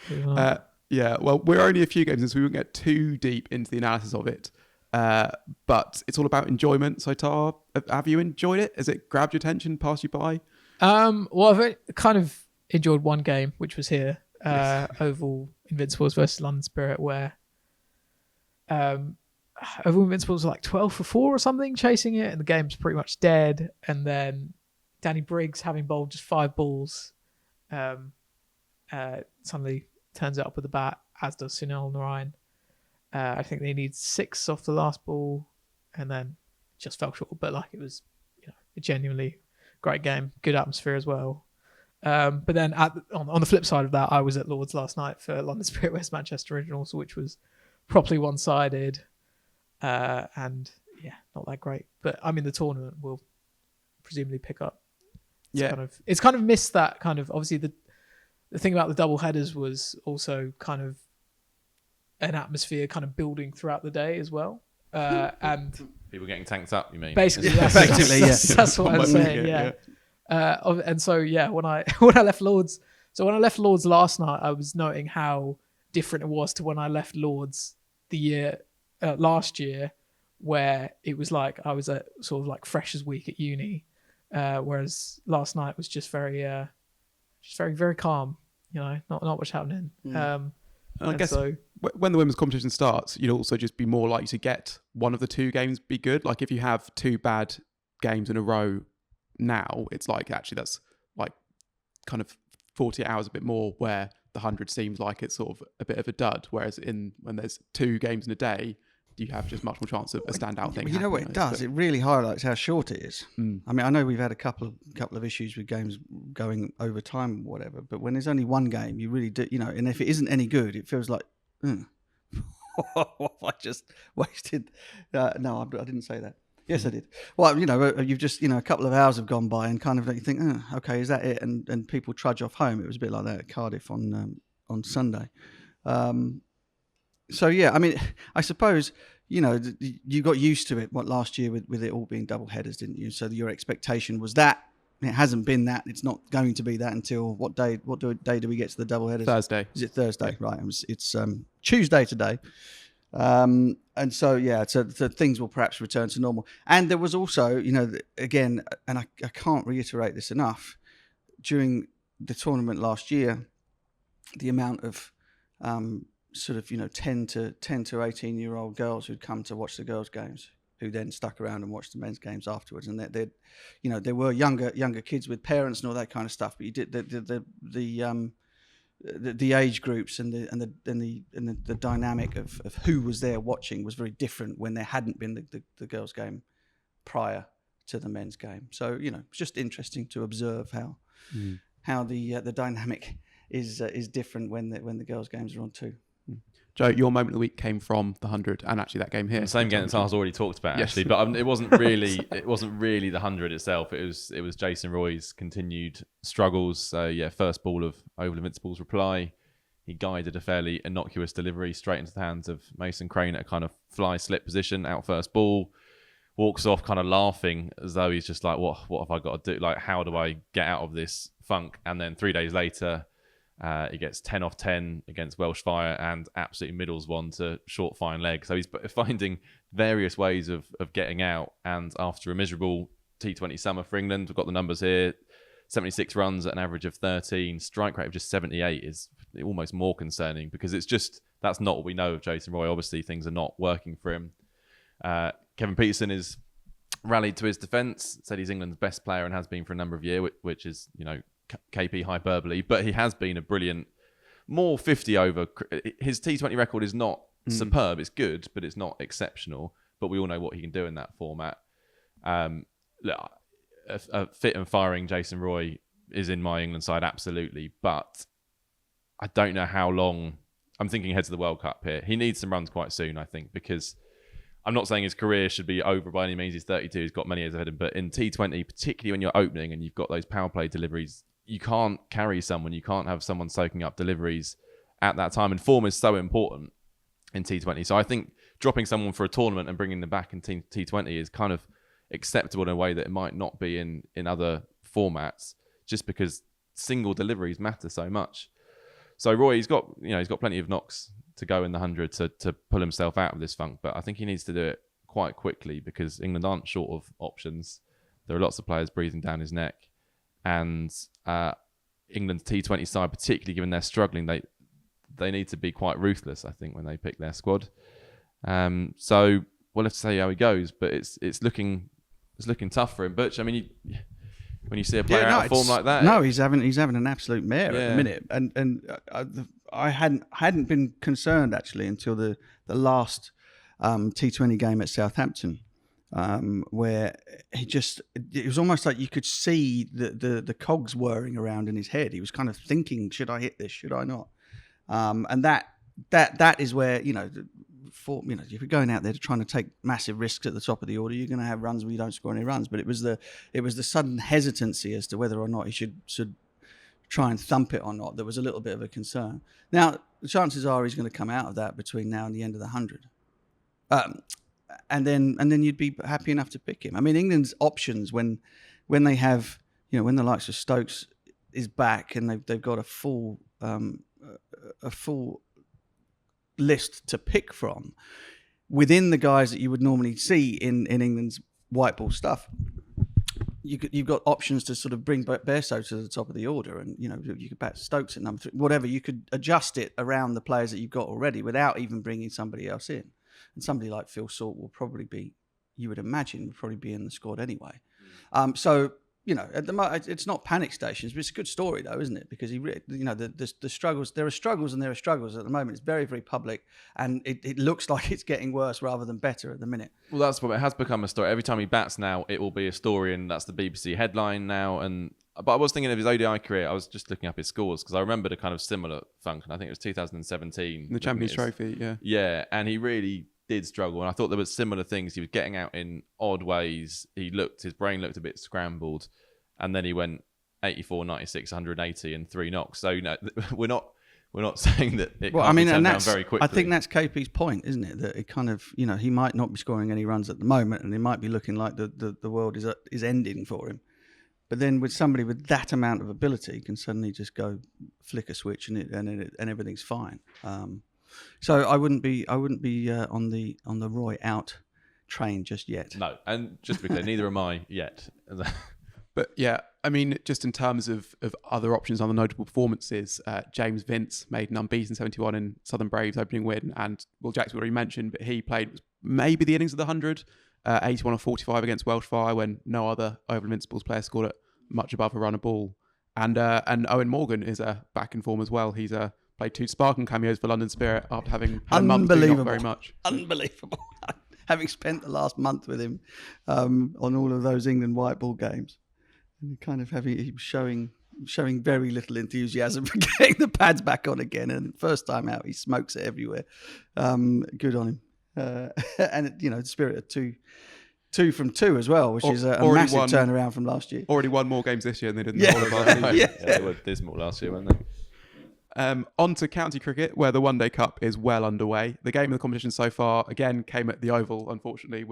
Well, we're only a few games in, so we won't get too deep into the analysis of it. But it's all about enjoyment. So, Taha, have you enjoyed it? Has it grabbed your attention, passed you by? Well, I've kind of enjoyed one game, which was here. Oval Invincibles versus London Spirit, where Oval Invincibles were like 12 for 4 or something chasing it, and the game's pretty much dead. And then Danny Briggs, having bowled just 5 balls, suddenly turns it up with the bat, as does Sunil Narayan. I think they need 6 off the last ball, and then just fell short. But it was, a genuinely great game, good atmosphere as well. But then on the flip side of that, I was at Lord's last night for London Spirit West Manchester Originals, which was properly one-sided, and yeah, not that great. But I mean, the tournament will presumably pick up. It's kind of missed that kind of, obviously the thing about the double headers was also kind of an atmosphere kind of building throughout the day as well, and people getting tanked up. You mean basically? Effectively, that's what I'm saying. Yeah. And so when I left Lord's, last night, I was noting how different it was to when I left Lord's last year, where it was like I was at sort of like freshers week at uni, whereas last night was just very very calm. Not much happening. I guess when the women's competition starts, you'd also just be more likely to get one of the two games be good. Like if you have two bad games in a row now, it's like actually that's like kind of 48 hours a bit more where the 100 seems like it's sort of a bit of a dud, whereas when there's two games in a day, you have just much more chance of a standout thing. You know what it does? It really highlights how short it is. I mean, I know we've had a couple of issues with games going over time or whatever, but when there's only one game, you really do, and if it isn't any good, it feels like, I just wasted. No, I didn't say that. Yes, I did. Well, you've just, a couple of hours have gone by and kind of like you think, okay, is that it? And people trudge off home. It was a bit like that at Cardiff on Sunday. So, yeah, I mean, I suppose, you got used to it last year with it all being double headers, didn't you? So your expectation was that. It hasn't been that. It's not going to be that until what day do we get to the double headers? Thursday. Is it Thursday? Yeah. Right. It's Tuesday today. And so, yeah, so things will perhaps return to normal. And there was also, again, and I can't reiterate this enough, during the tournament last year, the amount of sort of 10 to 18-year-old girls who'd come to watch the girls' games, who then stuck around and watched the men's games afterwards, and there were younger kids with parents and all that kind of stuff. But you did the age groups and the dynamic of who was there watching was very different when there hadn't been the girls' game prior to the men's game. So it's just interesting to observe how the dynamic is different when the girls' games are on too. Joe, your moment of the week came from the 100 and actually that game here. The same game that Taha's already talked about, Yes. actually, but it wasn't really the 100 itself. It was Jason Roy's continued struggles. So yeah, first ball of Oval Invincibles reply, he guided a fairly innocuous delivery straight into the hands of Mason Crane at a kind of fly slip position, out first ball, walks off kind of laughing as though he's just like, what have I got to do? Like, how do I get out of this funk? And then 3 days later, he gets 10 off 10 against Welsh Fire and absolutely middles one to short fine leg. So he's finding various ways of getting out. And after a miserable T20 summer for England, we've got the numbers here, 76 runs at an average of 13, strike rate of just 78 is almost more concerning because that's not what we know of Jason Roy. Obviously, things are not working for him. Kevin Peterson is rallied to his defence, said he's England's best player and has been for a number of years, which is, KP hyperbole, but he has been a brilliant, more 50 over. His T20 record is not superb. It's good, but it's not exceptional. But we all know what he can do in that format. Look, a fit and firing Jason Roy is in my England side, absolutely. But I don't know how long. I'm thinking ahead to the World Cup here. He needs some runs quite soon, I think, because I'm not saying his career should be over by any means. He's 32. He's got many years ahead of him. But in T20, particularly when you're opening and you've got those power play deliveries, you can't carry someone. You can't have someone soaking up deliveries at that time. And form is so important in T20. So I think dropping someone for a tournament and bringing them back in T20 is kind of acceptable in a way that it might not be in other formats, just because single deliveries matter so much. So Roy, he's got plenty of knocks to go in the 100 to pull himself out of this funk. But I think he needs to do it quite quickly because England aren't short of options. There are lots of players breathing down his neck. And England's T20 side, particularly given they're struggling, they need to be quite ruthless, I think, when they pick their squad. So we'll have to see how he goes, but it's looking tough for him. Butch, I mean, when you see a player out of form like that, he's having an absolute mare at the minute, and I hadn't been concerned actually until the last T20 game at Southampton. where it was almost like you could see the cogs whirring around in his head. He was kind of thinking, should I hit this? Should I not? And that is where, if you're going out there to trying to take massive risks at the top of the order, you're going to have runs where you don't score any runs. But it was the sudden hesitancy as to whether or not he should try and thump it or not. There was a little bit of a concern. Now, the chances are he's going to come out of that between now and the end of the 100. And then you'd be happy enough to pick him. I mean, England's options when they have, when the likes of Stokes is back and they've got a full list to pick from within the guys that you would normally see in England's white ball stuff. You've got options to sort of bring Bairstow to the top of the order, and you could bat Stokes at number 3, whatever. You could adjust it around the players that you've got already without even bringing somebody else in. And somebody like Phil Salt will probably be, you would imagine, would probably be in the squad anyway. So at the moment, it's not panic stations, but it's a good story though, isn't it? Because the struggles, there are struggles and there are struggles at the moment. It's very, very public, and it looks like it's getting worse rather than better at the minute. Well, that's what it has become a story. Every time he bats now, it will be a story, and that's the BBC headline now. But I was thinking of his ODI career. I was just looking up his scores because I remembered a kind of similar function. I think it was 2017. The Champions Trophy, yeah. Yeah, and he really did struggle, and I thought there were similar things. He was getting out in odd ways. His brain looked a bit scrambled, and then he went 84, 96, 180 and 3 knocks. So we're not saying that it can't be turned around very quickly. I think that's KP's point, isn't it? That it kind of, he might not be scoring any runs at the moment, and it might be looking like the world is ending for him. But then with somebody with that amount of ability, can suddenly just go flick a switch and everything's fine. So I wouldn't be on the Roy out train just yet. No, and just to be clear, neither am I yet. But yeah, I mean, just in terms of other options on the notable performances, James Vince made an unbeaten 71 in Southern Braves opening win, and Will Jackson already mentioned, but he played maybe the innings of the 100, 81 or 45 against Welsh Fire when no other Oval Invincibles player scored it much above a run a ball. And Owen Morgan is back in form as well. He's played 2 sparkling cameos for London Spirit after having had a month doing not very much. Unbelievable. Having spent the last month with him on all of those England white ball games, and kind of he was showing very little enthusiasm for getting the pads back on again. And first time out, he smokes it everywhere. Good on him. And the Spirit of two from 2 as well, which is a massive turnaround from last year. Already won more games this year than they did in the whole of last season. Yeah, they were dismal last year, weren't they? On to county cricket, where the One Day Cup is well underway. The game of the competition so far, again, came at the Oval. Unfortunately,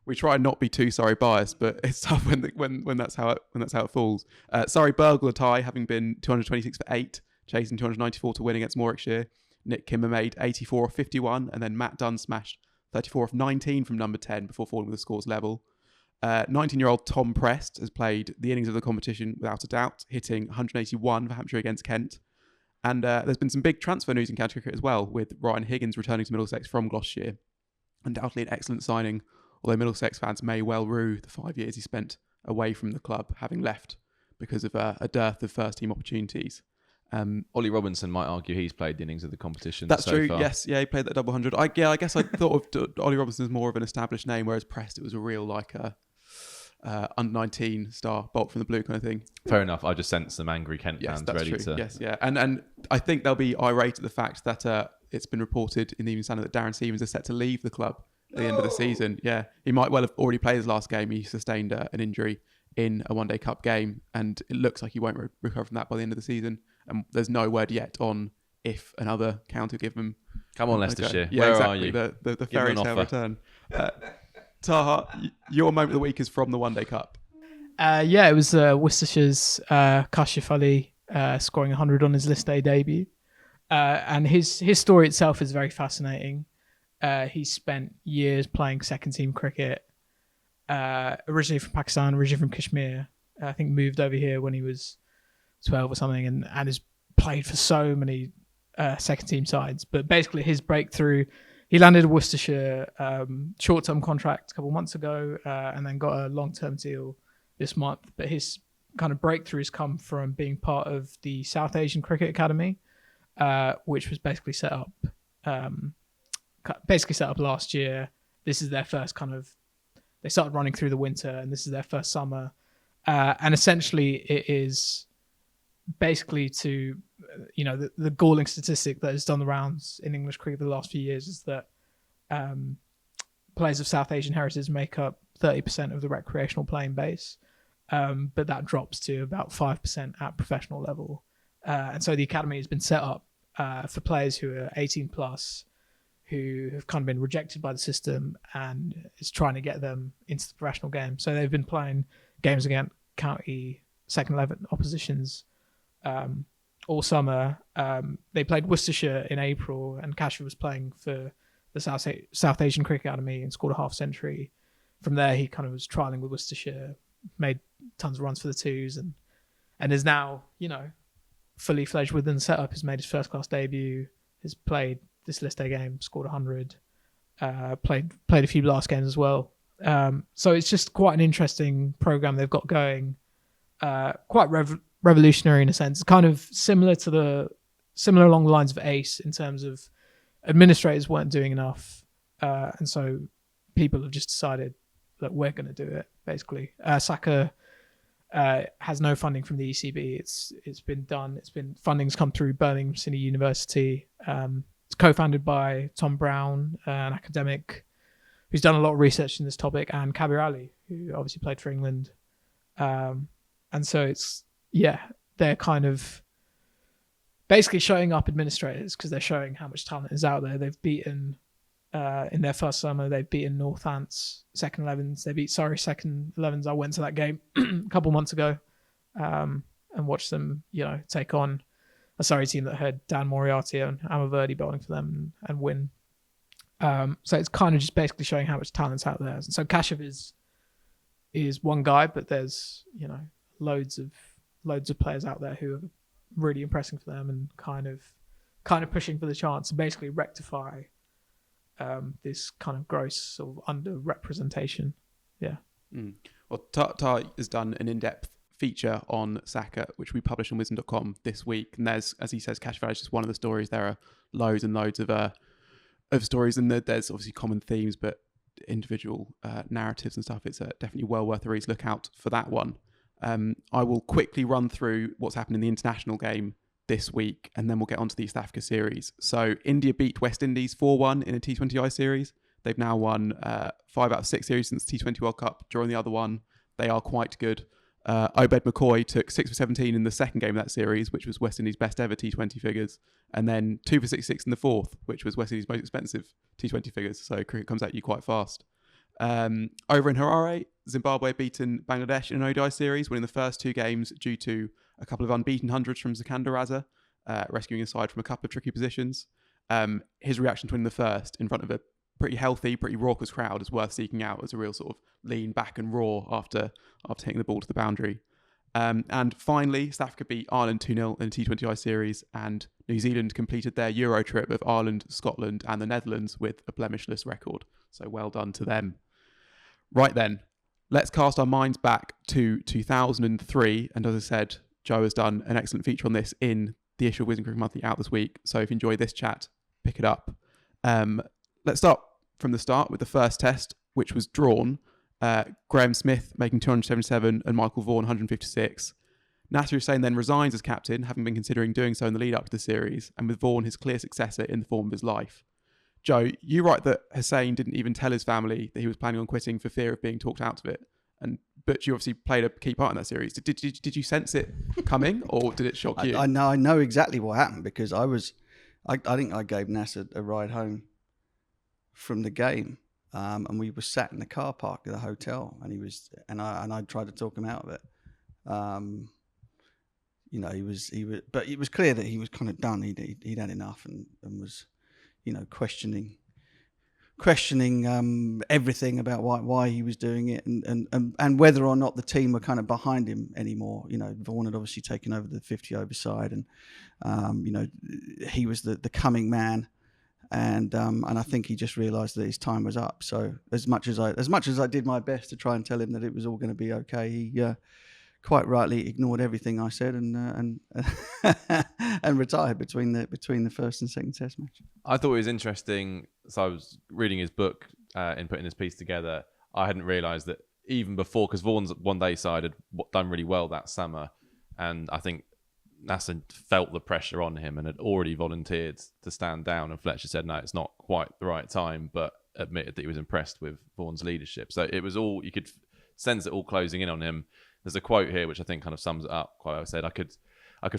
we try and not be too Surrey biased, but it's tough when that's how it falls. Surrey burglar tie, having been 226 for 8, chasing 294 to win against Warwickshire. Nick Kimber made 84 off 51, and then Matt Dunn smashed 34 off 19 from number 10 before falling with the scores level. 19-year-old Tom Prest has played the innings of the competition without a doubt, hitting 181 for Hampshire against Kent. And there's been some big transfer news in county cricket as well, with Ryan Higgins returning to Middlesex from Gloucestershire. Undoubtedly an excellent signing, although Middlesex fans may well rue the 5 years he spent away from the club, having left because of a dearth of first-team opportunities. Ollie Robinson might argue he's played the innings of the competition. That's so true. far. Yes, yeah, he played that double 100. I guess I thought of Ollie Robinson as more of an established name, whereas Prest it was a real under 19 star bolt from the blue kind of thing. Fair enough. I just sense some angry Kent fans ready to. Yes, yeah, and I think they'll be irate at the fact that it's been reported in the Evening Standard that Darren Stevens is set to leave the club at the end of the season. Yeah, he might well have already played his last game. He sustained an injury in a One Day Cup game, and it looks like he won't recover from that by the end of the season. And there's no word yet on if another county will give him. Come on, Leicestershire. Yeah, Where exactly. are you? The fairy tale return. Taha, your moment of the week is from the One Day Cup. It was Worcestershire's Kashif Ali scoring 100 on his list day debut. And his story itself is very fascinating. He spent years playing second team cricket, originally from Pakistan, originally from Kashmir. I think moved over here when he was 12 or something, and has played for so many second team sides. But basically his breakthrough, he landed a Worcestershire short-term contract a couple of months ago, and then got a long-term deal this month. But his kind of breakthroughs come from being part of the South Asian Cricket Academy, which was basically set up last year. This is their first kind of They started running through the winter, and this is their first summer. And essentially, it is basically to, the galling statistic that has done the rounds in English cricket for the last few years is that players of South Asian heritage make up 30% of the recreational playing base, but that drops to about 5% at professional level. And so the academy has been set up for players who are 18 plus, who have kind of been rejected by the system, and is trying to get them into the professional game. So they've been playing games against county second 11 oppositions all summer. They played Worcestershire in April, and Kashyap was playing for the South Asian Cricket Academy and scored a half century. From there, he kind of was trialling with Worcestershire, made tons of runs for the twos, and is now, fully fledged within the setup. Has made his first class debut, has played this list A game, scored 100, played a few last games as well. So it's just quite an interesting program they've got going, quite revolutionary in a sense, kind of similar along the lines of ACE in terms of administrators weren't doing enough, and so people have just decided that we're going to do it. Basically, SACA has no funding from the ECB. It's been done. Funding's come through Birmingham City University. It's co-founded by Tom Brown, an academic who's done a lot of research in this topic, and Kabir Ali, who obviously played for England. And so they're kind of basically showing up administrators because they're showing how much talent is out there. They've beaten, in their first summer, they've beaten Northants second 11s. They beat Surrey second 11s. I went to that game a couple months ago and watched them, take on a Surrey team that had Dan Moriarty and Amaverdi bowling for them and win. So it's kind of just basically showing how much talent's out there. So Kashyap is one guy, but there's loads of players out there who are really impressing for them and kind of pushing for the chance to basically rectify this kind of gross sort of underrepresentation. Yeah. Well, Taha has done an in-depth feature on SACA, which we published on Wisden.com this week. And there's, as he says, Kashyap is just one of the stories. There are loads and loads of stories, and there's obviously common themes, but individual narratives and stuff. It's definitely well worth a read. Look out for that one. I will quickly run through what's happened in the international game this week, and then we'll get onto the East Africa series. So India beat West Indies 4-1 in a T20I series. They've now won 5 out of 6 series since the T20 World Cup, drawing the other one. They are quite good. Obed McCoy took 6 for 17 in the second game of that series, which was West Indies' best ever T20 figures, and then 2 for 66 in the fourth, which was West Indies' most expensive T20 figures. So cricket comes at you quite fast. Over in Harare, Zimbabwe beaten Bangladesh in an ODI series, winning the first 2 games due to a couple of unbeaten hundreds from Zakanda Raza, rescuing his side from a couple of tricky positions. His reaction to winning the first in front of a pretty healthy, pretty raucous crowd is worth seeking out as a real sort of lean back and roar after taking the ball to the boundary. And finally, South Africa beat Ireland 2-0 in the T20I series, and New Zealand completed their Euro trip of Ireland, Scotland and the Netherlands with a blemishless record. So well done to them. Right then, let's cast our minds back to 2003. And as I said, Joe has done an excellent feature on this in the issue of Wisden Cricket Monthly out this week. So if you enjoy this chat, pick it up. Let's start from the start with the first test, which was drawn. Graham Smith making 277 and Michael Vaughan 156. Nasser Hussain then resigns as captain, having been considering doing so in the lead up to the series, and with Vaughan his clear successor in the form of his life. Joe, you write that Hussain didn't even tell his family that he was planning on quitting for fear of being talked out of it. But you obviously played a key part in that series. Did you sense it coming, or did it shock you? I know exactly what happened, because I think I gave Nasser a ride home from the game, and we were sat in the car park of the hotel, and I tried to talk him out of it. He was, but it was clear that he was kind of done. He'd had enough, and was, questioning everything about why he was doing it, and whether or not the team were kind of behind him anymore. Vaughan had obviously taken over the 50 over side, and he was the coming man, and I think he just realised that his time was up. So as much as I did my best to try and tell him that it was all going to be okay, he quite rightly ignored everything I said and retired between the first and second test match. I thought it was interesting. So I was reading his book in putting this piece together. I hadn't realised that even before, because Vaughan's one day side had done really well that summer, and I think Nasser felt the pressure on him and had already volunteered to stand down, and Fletcher said no, it's not quite the right time, but admitted that he was impressed with Vaughan's leadership. So it was all, you could sense it all closing in on him. There's a quote here which I think kind of sums it up quite well. I said, I could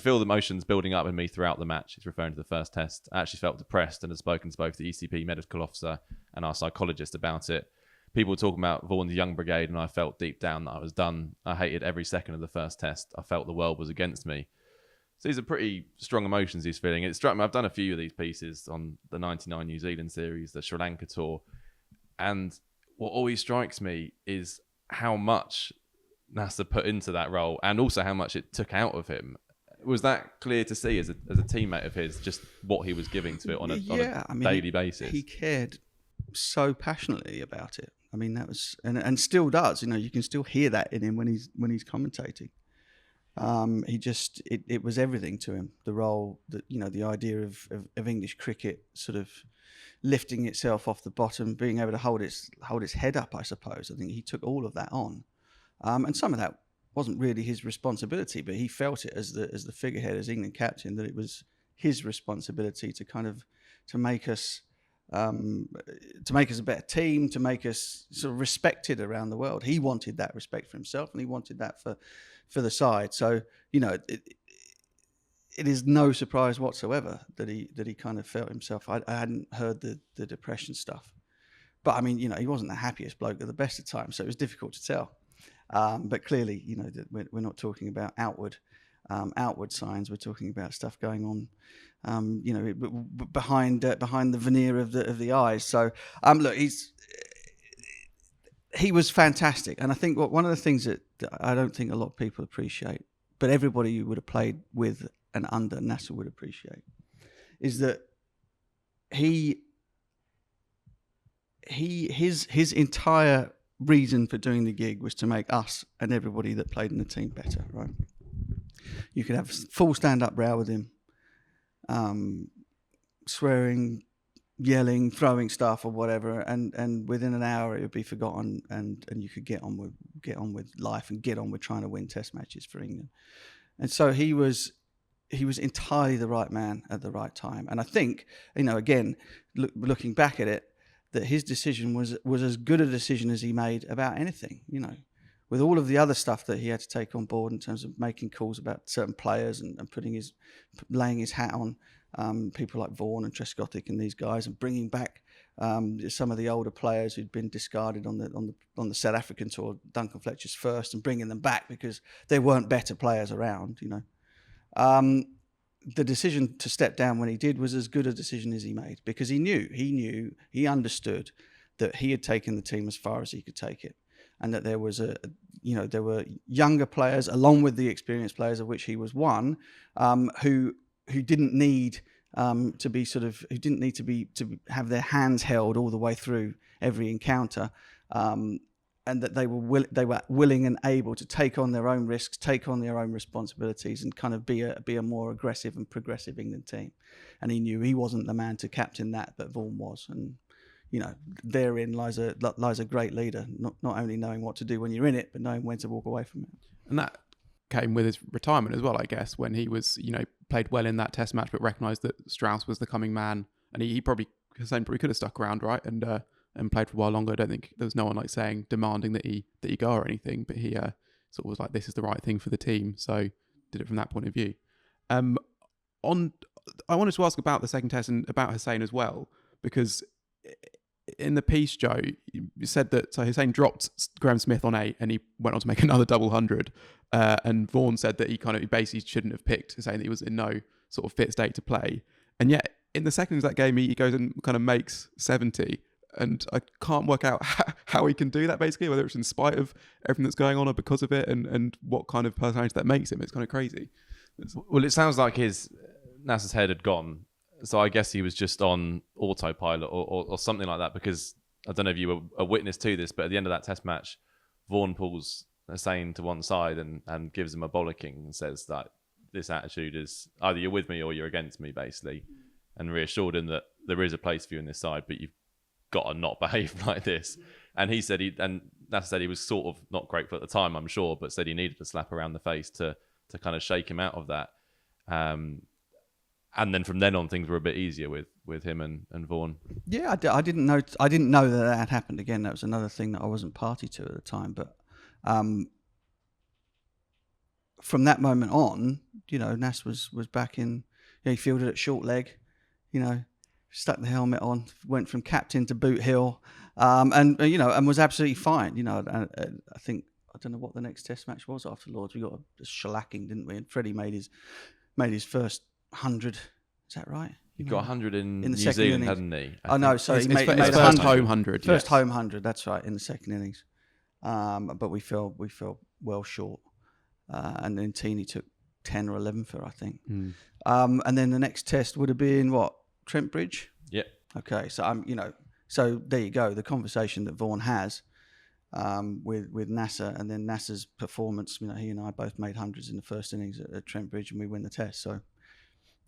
feel the emotions building up in me throughout the match. He's referring to the first test. I actually felt depressed and had spoken to both the ECB medical officer and our psychologist about it. People were talking about Vaughan's young brigade, and I felt deep down that I was done. I hated every second of the first test. I felt the world was against me. So these are pretty strong emotions he's feeling. It struck me, I've done a few of these pieces on the 99 New Zealand series, the Sri Lanka tour, and what always strikes me is how much Nasser put into that role and also how much it took out of him. Was that clear to see as a teammate of his, just what he was giving to it on a daily basis? He cared so passionately about it. I mean, that was, and still does. You know, you can still hear that in him when he's commentating. It was everything to him. The role, that, you know, the idea of English cricket sort of lifting itself off the bottom, being able to hold its head up. I suppose. I think he took all of that on, and some of that wasn't really his responsibility, but he felt it as the figurehead, as England captain, that it was his responsibility to make us a better team, to make us sort of respected around the world. He wanted that respect for himself, and he wanted that for the side. So, you know, it is no surprise whatsoever that he kind of felt himself. I hadn't heard the depression stuff, but I mean, you know, he wasn't the happiest bloke at the best of times, so it was difficult to tell. But clearly, you know, we're not talking about outward signs. We're talking about stuff going on, you know, behind the veneer of the eyes. So, look, he was fantastic, and I think one of the things that I don't think a lot of people appreciate, but everybody who would have played with and under Nasser would appreciate, is that his entire reason for doing the gig was to make us and everybody that played in the team better, right? You could have a full stand-up row with him, swearing, yelling, throwing stuff or whatever, and within an hour it would be forgotten, and you could get on with life and get on with trying to win Test matches for England. And so he was entirely the right man at the right time. And I think, you know, again, looking back at it, that his decision was as good a decision as he made about anything, you know, with all of the other stuff that he had to take on board in terms of making calls about certain players and laying his hat on people like Vaughan and Trescothick and these guys, and bringing back some of the older players who'd been discarded on the South African tour, Duncan Fletcher's first, and bringing them back because there weren't better players around, you know. The decision to step down when he did was as good a decision as he made, because he understood that he had taken the team as far as he could take it, and that there were younger players along with the experienced players, of which he was one, who didn't need to have their hands held all the way through every encounter, and that they were willing and able to take on their own risks, take on their own responsibilities, and kind of be a more aggressive and progressive England team. And he knew he wasn't the man to captain that, but Vaughan was. And you know, therein lies a great leader, not only knowing what to do when you're in it, but knowing when to walk away from it. And that came with his retirement as well, I guess, when he was, you know, played well in that Test match, but recognised that Strauss was the coming man, and he probably could have stuck around, right, and played for a while longer. I don't think there was no one demanding that he go or anything, but he sort of was like, this is the right thing for the team, so did it from that point of view. I wanted to ask about the second Test and about Hussain as well, because in the piece, Joe, you said that Hussain dropped Graham Smith on 8 and he went on to make another double 100, and Vaughan said that he basically shouldn't have picked Hussain, that he was in no sort of fit state to play, and yet in the second of that game he goes and kind of makes 70. And I can't work out how he can do that, basically, whether it's in spite of everything that's going on or because of it, and what kind of personality that makes him. It's kind of crazy. Well, it sounds like Nasser's head had gone, so I guess he was just on autopilot or something like that, because I don't know if you were a witness to this, but at the end of that Test match, Vaughan pulls Hussain to one side and gives him a bollocking and says that this attitude is either you're with me or you're against me, basically, and reassured him that there is a place for you in this side, but you've got to not behave like this. And he said Nasser said he was sort of not grateful at the time, I'm sure, but said he needed a slap around the face to kind of shake him out of that. And then from then on, things were a bit easier with him and Vaughan. Yeah, I didn't know that had happened. Again, that was another thing that I wasn't party to at the time. But from that moment on, Nas was back in. He fielded at short leg, stuck the helmet on, went from captain to boot heel, and was absolutely fine. I think I don't know what the next Test match was after Lords. We got a shellacking, didn't we? And Freddie made his first 100. Is that right? He got 100 in New second Zealand, innings. hadn't he? Oh no, sorry, he made his 100. first home 100. First home 100. That's right, in the second innings. But we fell well short, and then Teeny took 10 or 11 for, I think. And then the next test would have been what, Trent Bridge? Yeah. Okay, so so there you go. The conversation that Vaughan has with Nasser, and then Nasser's performance. He and I both made hundreds in the first innings at Trent Bridge, and we win the test. So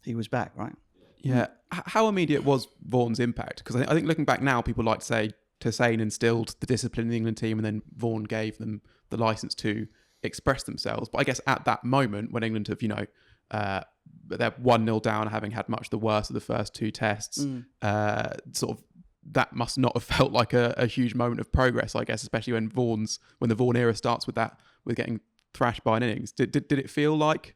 he was back, right? Yeah. How immediate was Vaughan's impact? Because I think looking back now, people like to say Hussain instilled the discipline in the England team, and then Vaughan gave them the license to express themselves. But I guess at that moment, when England have, they're 1-0 down, having had much the worst of the first two tests, sort of that must not have felt like a huge moment of progress, I guess, especially when the Vaughan era starts with getting thrashed by an innings. Did it feel like,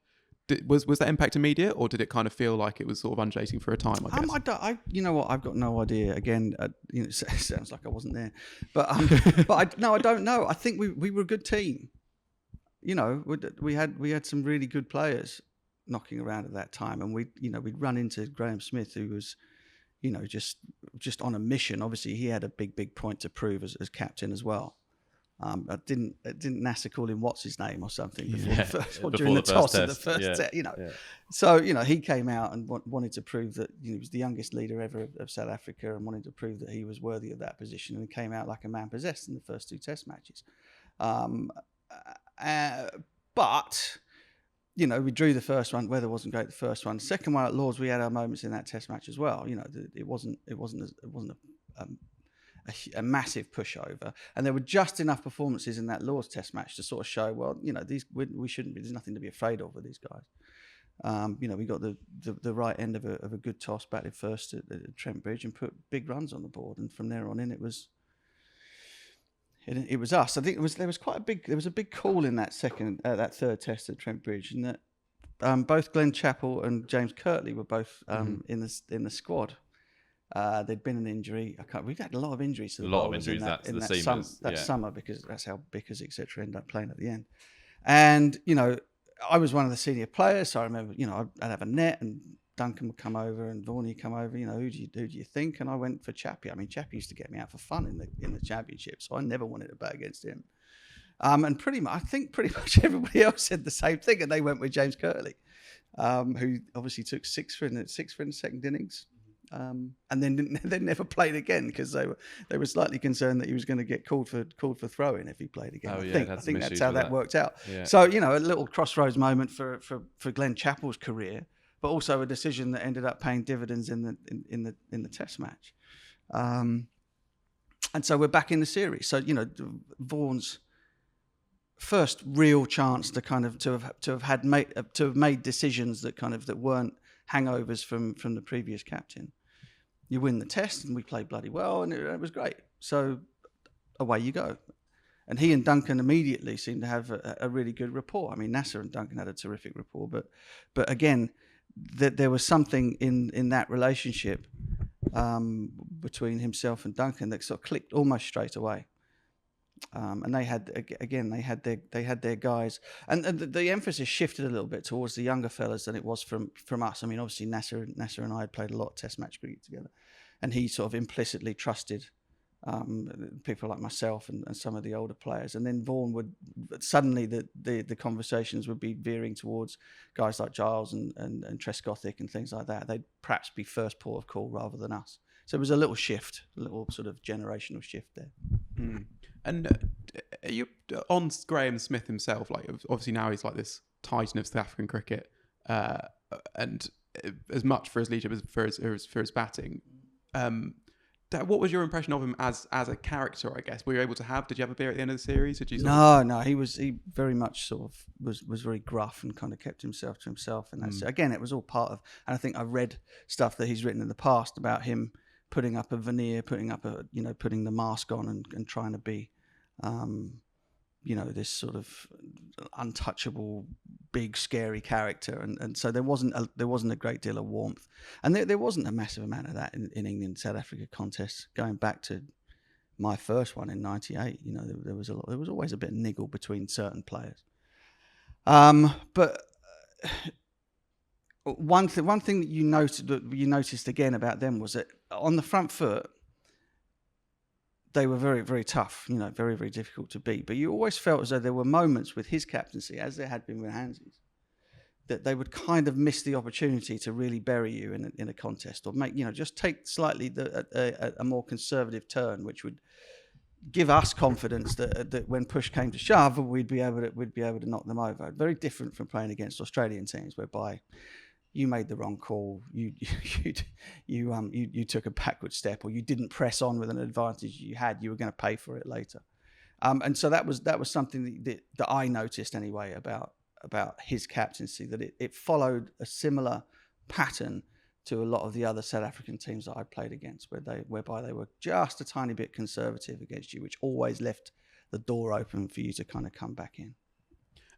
was that impact immediate, or did it kind of feel like it was sort of undulating for a time, I guess? You know what? I've got no idea. Again, it sounds like I wasn't there, but I don't know. I think we were a good team. We had some really good players knocking around at that time, and we'd run into Graham Smith, who was, just on a mission. Obviously, he had a big point to prove as captain as well. Didn't Nasser call him what's his name or something during the toss of the first test? So he came out and wanted to prove that he was the youngest leader ever of South Africa, and wanted to prove that he was worthy of that position, and came out like a man possessed in the first two test matches. But we drew the first one. Weather wasn't great the first one. Second one at Lords, we had our moments in that test match as well. It wasn't a massive pushover, and there were just enough performances in that Lords test match to sort of show, well, we shouldn't be. There's nothing to be afraid of with these guys. We got the right end of a good toss, batted first at Trent Bridge, and put big runs on the board, and from there on in, it was us. I think there was a big call in that third test at Trent Bridge, and that both Glenn Chappell and James Keightley were both in the squad. There'd been an injury. We've had a lot of injuries to the bowlers in that summer, because that's how Bickers, etc., ended up playing at the end. And I was one of the senior players, so I remember I'd have a net, and Duncan would come over, and Vaughan would come over. Who do you think? And I went for Chappie. I mean, Chappie used to get me out for fun in the championship, so I never wanted to bat against him. And I think pretty much everybody else said the same thing, and they went with James Keightley, who obviously took six for in the second innings. And then never played again, because they were slightly concerned that he was going to get called for throwing if he played again. I think that's how that worked out. Yeah. So a little crossroads moment for Glenn Chappell's career, but also a decision that ended up paying dividends in the Test match. And so we're back in the series. So Vaughan's first real chance to have made decisions that weren't hangovers from the previous captain. You win the test, and we played bloody well, and it was great. So away you go. And he and Duncan immediately seemed to have a really good rapport. I mean, Nasser and Duncan had a terrific rapport, but again, there was something in that relationship between himself and Duncan that sort of clicked almost straight away. And they had their guys, and the emphasis shifted a little bit towards the younger fellas than it was from us. I mean, obviously Nasser and I had played a lot of Test match cricket together, and he sort of implicitly trusted people like myself and some of the older players. And then Vaughan would suddenly the conversations would be veering towards guys like Giles and Trescothick and things like that. They'd perhaps be first port of call rather than us. So it was a little shift, a little sort of generational shift there. Mm. And are you on Graham Smith himself? Like, obviously now he's like this titan of South African cricket, and as much for his leadership as for his batting. What was your impression of him as a character? I guess were you able to have? Did you have a beer at the end of the series? Did you? No. He very much sort of was very gruff and kind of kept himself to himself. And that's again, it was all part of. And I think I read stuff that he's written in the past about him putting up a veneer, putting the mask on and trying to be, this sort of untouchable, big, scary character, and so there wasn't a great deal of warmth, and there wasn't a massive amount of that in England South Africa contests going back to my first one in '98. There was always a bit of niggle between certain players, but one thing that you noticed again about them was that on the front foot, they were very, very tough, very, very difficult to beat. But you always felt as though there were moments with his captaincy, as there had been with Hansi's, that they would kind of miss the opportunity to really bury you in a contest, or make, just take slightly a more conservative turn, which would give us confidence that when push came to shove, we'd be able to knock them over. Very different from playing against Australian teams, whereby you made the wrong call, you took a backward step, or you didn't press on with an advantage you had, you were going to pay for it later. And so that was something that I noticed anyway about his captaincy, that it followed a similar pattern to a lot of the other South African teams that I played against, whereby they were just a tiny bit conservative against you, which always left the door open for you to kind of come back in.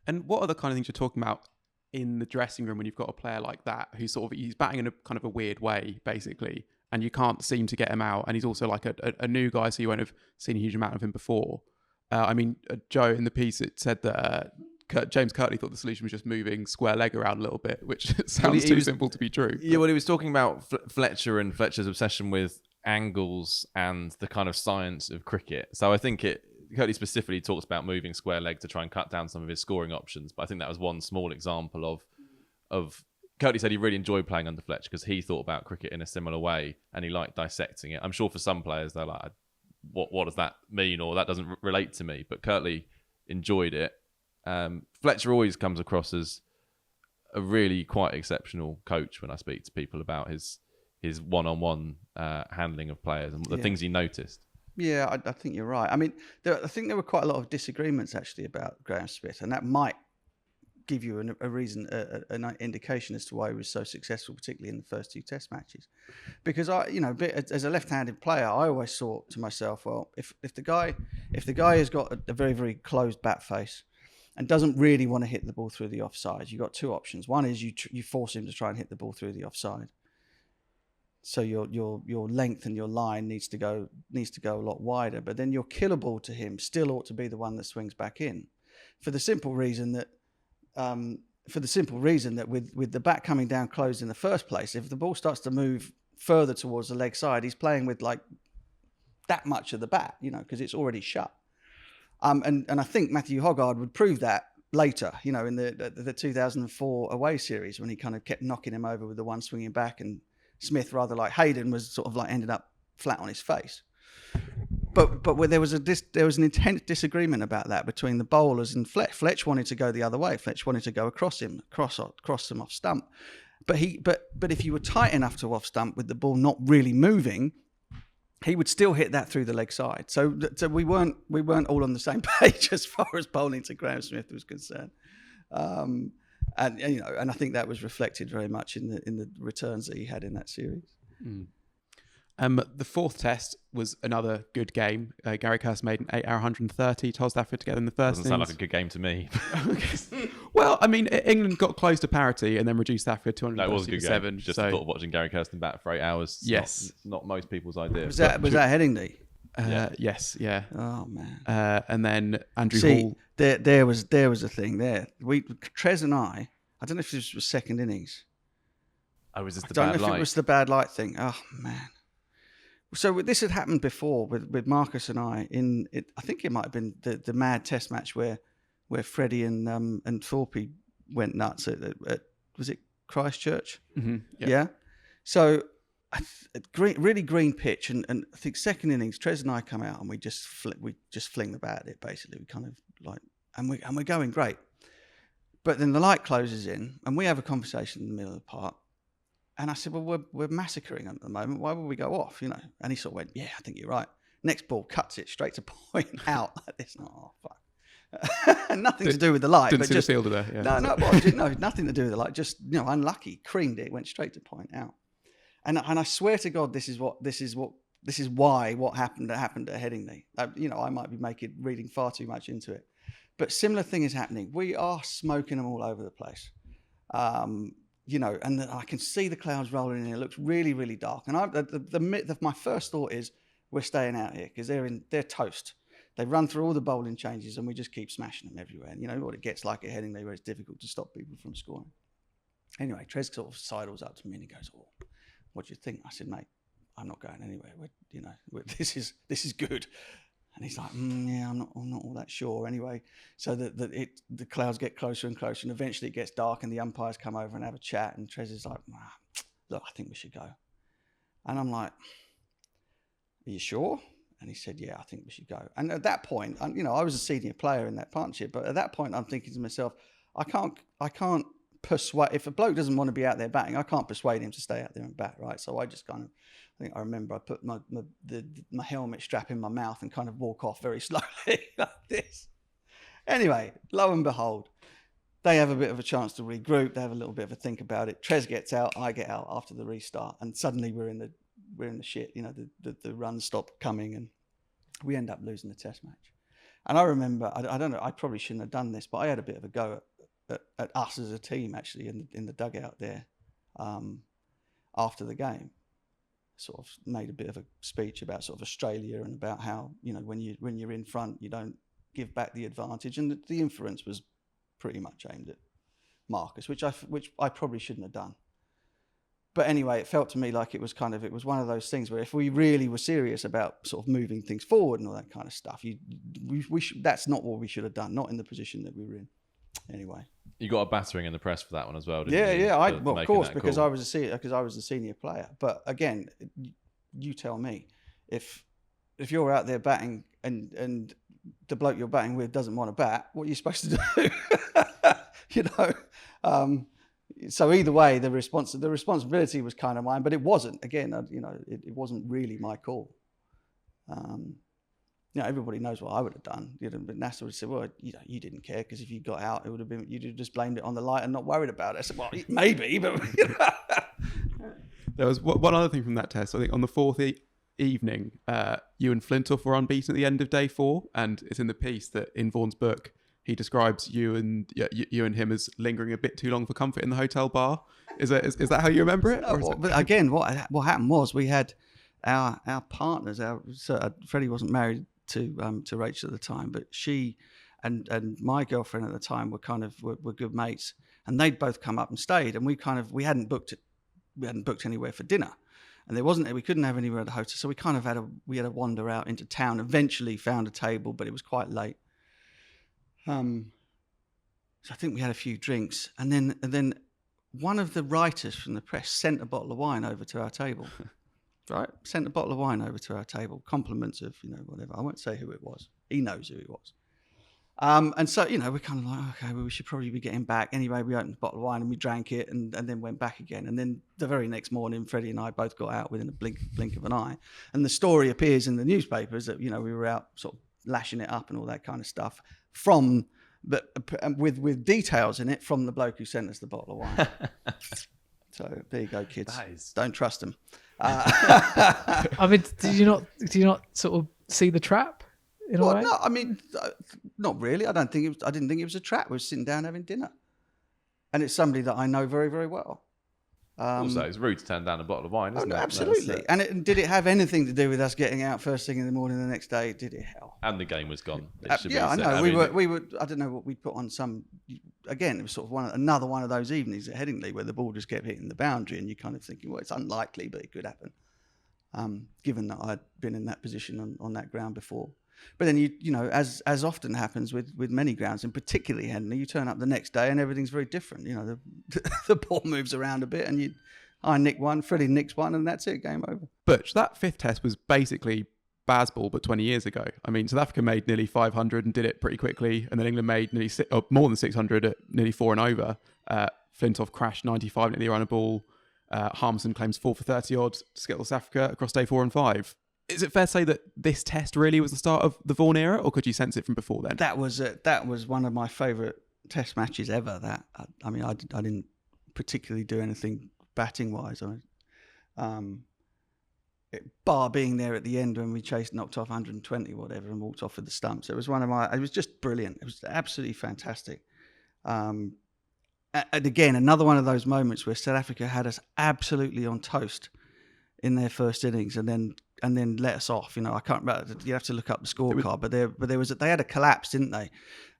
And what are the kind of things you're talking about in the dressing room when you've got a player like that who's he's batting in a kind of a weird way, basically, and you can't seem to get him out, and he's also like a new guy, so you won't have seen a huge amount of him before. Joe, in the piece, it said that James Keightley thought the solution was just moving square leg around a little bit, which sounds too simple to be true. Yeah, well, he was talking about Fletcher and Fletcher's obsession with angles and the kind of science of cricket. So I think Keightley specifically talks about moving square leg to try and cut down some of his scoring options. But I think that was one small example of Keightley said he really enjoyed playing under Fletcher because he thought about cricket in a similar way and he liked dissecting it. I'm sure for some players they're like, what does that mean? Or that doesn't relate to me. But Keightley enjoyed it. Fletcher always comes across as a really quite exceptional coach when I speak to people about his one-on-one handling of players and the things he noticed. Yeah, I think you're right. I mean, I think there were quite a lot of disagreements actually about Graeme Smith, and that might give you a reason, an indication as to why he was so successful, particularly in the first two Test matches. Because as a left-handed player, I always thought to myself, well, if the guy has got a very, very closed bat face and doesn't really want to hit the ball through the offside, you've got two options. One is you force him to try and hit the ball through the offside. So your length and your line needs to go a lot wider, but then your killer ball to him still ought to be the one that swings back in, for the simple reason that with the bat coming down closed in the first place, if the ball starts to move further towards the leg side, he's playing with like that much of the bat, because it's already shut. And I think Matthew Hoggard would prove that later, in the 2004 away series when he kind of kept knocking him over with the one swinging back, and Smith, rather like Hayden, was sort of like ended up flat on his face. But where there was an intense disagreement about that between the bowlers and Fletch. Fletch wanted to go the other way. Fletch wanted to go across him off stump. But if you were tight enough to off stump with the ball not really moving, he would still hit that through the leg side. So we weren't all on the same page as far as bowling to Graeme Smith was concerned. And I think that was reflected very much in the returns that he had in that series. Mm. The fourth test was another good game. Gary Kirst made an 8-hour 130 to hold South Africa together in the first. Doesn't sound like a good game to me. Well, I mean, England got close to parity and then reduced South Africa 200 That was a good game. Just the thought of watching Gary Kirsten bat for 8 hours. Yes, not most people's idea. Was that Headingley? Yes, yeah. Oh man. And then Andrew Hall. There was a thing there. Trez and I don't know if this was second innings. Oh, was this the bad light? I don't know if light? it was the bad light thing. Oh man. So this had happened before with Marcus and I I think it might have been the mad Test match where Freddie and Thorpe went nuts at was it Christchurch? Mm-hmm. Yeah. So really green pitch, and I think second innings, Trez and I come out and we just fling the bat at it basically. We kind of like and we're going great, but then the light closes in and we have a conversation in the middle of the park, I said, well, we're massacring them at the moment. Why would we go off? You know? And he sort of went, yeah, I think you're right. Next ball, cuts it straight to point out like this. Oh, fuck. Nothing to do with the light. Didn't but see just, the fielder there. Yeah. No, nothing to do with the light. Just, unlucky. Creamed it. Went straight to point out. And I swear to God, this is why what happened at Headingley. I might be reading far too much into it, but similar thing is happening. We are smoking them all over the place. And I can see the clouds rolling in. It looks really, really dark. And my first thought is we're staying out here because they're toast. They run through all the bowling changes and we just keep smashing them everywhere. And you know what it gets like at Headingley where it's difficult to stop people from scoring. Anyway, Trez sort of sidles up to me and he goes, "Oh, what do you think?" I said, "Mate, I'm not going anywhere. This is good." And he's like, "Yeah, I'm not all that sure." Anyway, so the clouds get closer and closer, and eventually it gets dark, and the umpires come over and have a chat. And Trez is like, "Look, I think we should go." And I'm like, "Are you sure?" And he said, "Yeah, I think we should go." And at that point, I was a senior player in that partnership, but at that point, I'm thinking to myself, I can't persuade, if a bloke doesn't want to be out there batting, I can't persuade him to stay out there and bat, right? So I just I think I remember I put my helmet strap in my mouth and kind of walk off very slowly like this. Anyway, lo and behold, they have a bit of a chance to regroup. They have a little bit of a think about it. Trez gets out, I get out after the restart, and suddenly we're in the shit. The runs stop coming, and we end up losing the Test match. And I remember, I don't know, I probably shouldn't have done this, but I had a bit of a go at us as a team actually in the dugout there after the game. Sort of made a bit of a speech about sort of Australia and about how when you're in front you don't give back the advantage, and the inference was pretty much aimed at Marcus, which I probably shouldn't have done. But anyway, it felt to me like it was one of those things where if we really were serious about sort of moving things forward and all that kind of stuff, that's not what we should have done, not in the position that we were in. Anyway, you got a battering in the press for that one as well, didn't you? Yeah. Of course, because I was a senior player. But again, you tell me, if you're out there batting and the bloke you're batting with doesn't want to bat, what are you supposed to do? So either way, the responsibility was kind of mine, but it wasn't. Again, it wasn't really my call. Everybody knows what I would have done. But NASA would have said, "Well, you didn't care because if you got out, it would have been you'd have just blamed it on the light and not worried about it." I said, "Well, maybe, but." There was one other thing from that test. I think on the fourth evening, you and Flintoff were unbeaten at the end of day 4, and it's in the piece that in Vaughan's book he describes you and him as lingering a bit too long for comfort in the hotel bar. Is that how you remember it? But again, what happened was we had our partners. Freddie wasn't married to Rachel at the time, but she and my girlfriend at the time were good mates, and they'd both come up and stayed, and we hadn't booked anywhere for dinner, and we couldn't have anywhere at the hotel, so we had to wander out into town. Eventually found a table, but it was quite late. So I think we had a few drinks, and then one of the writers from the press sent a bottle of wine over to our table. Right? Sent a bottle of wine over to our table, compliments of, whatever. I won't say who it was. He knows who it was. And so, we're kind of like, okay, well, we should probably be getting back. Anyway, we opened the bottle of wine and we drank it and then went back again. And then the very next morning, Freddie and I both got out within a blink of an eye. And the story appears in the newspapers that, we were out sort of lashing it up and all that kind of stuff with details in it from the bloke who sent us the bottle of wine. So there you go, kids. Don't trust them. I mean, did you not sort of see the trap in a way? No, I mean, not really. I didn't think it was a trap. We were sitting down having dinner, and it's somebody that I know very, very well. Also, it's rude to turn down a bottle of wine, isn't it? Absolutely. And did it have anything to do with us getting out first thing in the morning the next day? Did it? Hell. And the game was gone. I know. We were. I don't know what we put on some. Again, it was sort of another one of those evenings at Headingley where the ball just kept hitting the boundary, and you're kind of thinking, well, it's unlikely, but it could happen. Given that I'd been in that position on that ground before. But then as often happens with many grounds, and particularly Headingley, you turn up the next day and everything's very different. The ball moves around a bit, and I nick one, Freddie nicks one, and that's it, game over. Butch, that fifth test was basically Bazball, but 20 years ago. I mean, South Africa made nearly 500 and did it pretty quickly, and then England made more than 600 at nearly 4 and over. Flintoff crashed 95 nearly around a ball. Harmson claims 4 for 30 odd to skittle South Africa across day 4 and 5. Is it fair to say that this test really was the start of the Vaughan era, or could you sense it from before then? That was one of my favourite test matches ever. I didn't particularly do anything batting wise. Bar being there at the end when we knocked off 120 whatever and walked off with the stumps. It was just brilliant. It was absolutely fantastic. And again, another one of those moments where South Africa had us absolutely on toast in their first innings and then let us off. I can't remember. You have to look up the scorecard, but they had a collapse, didn't they?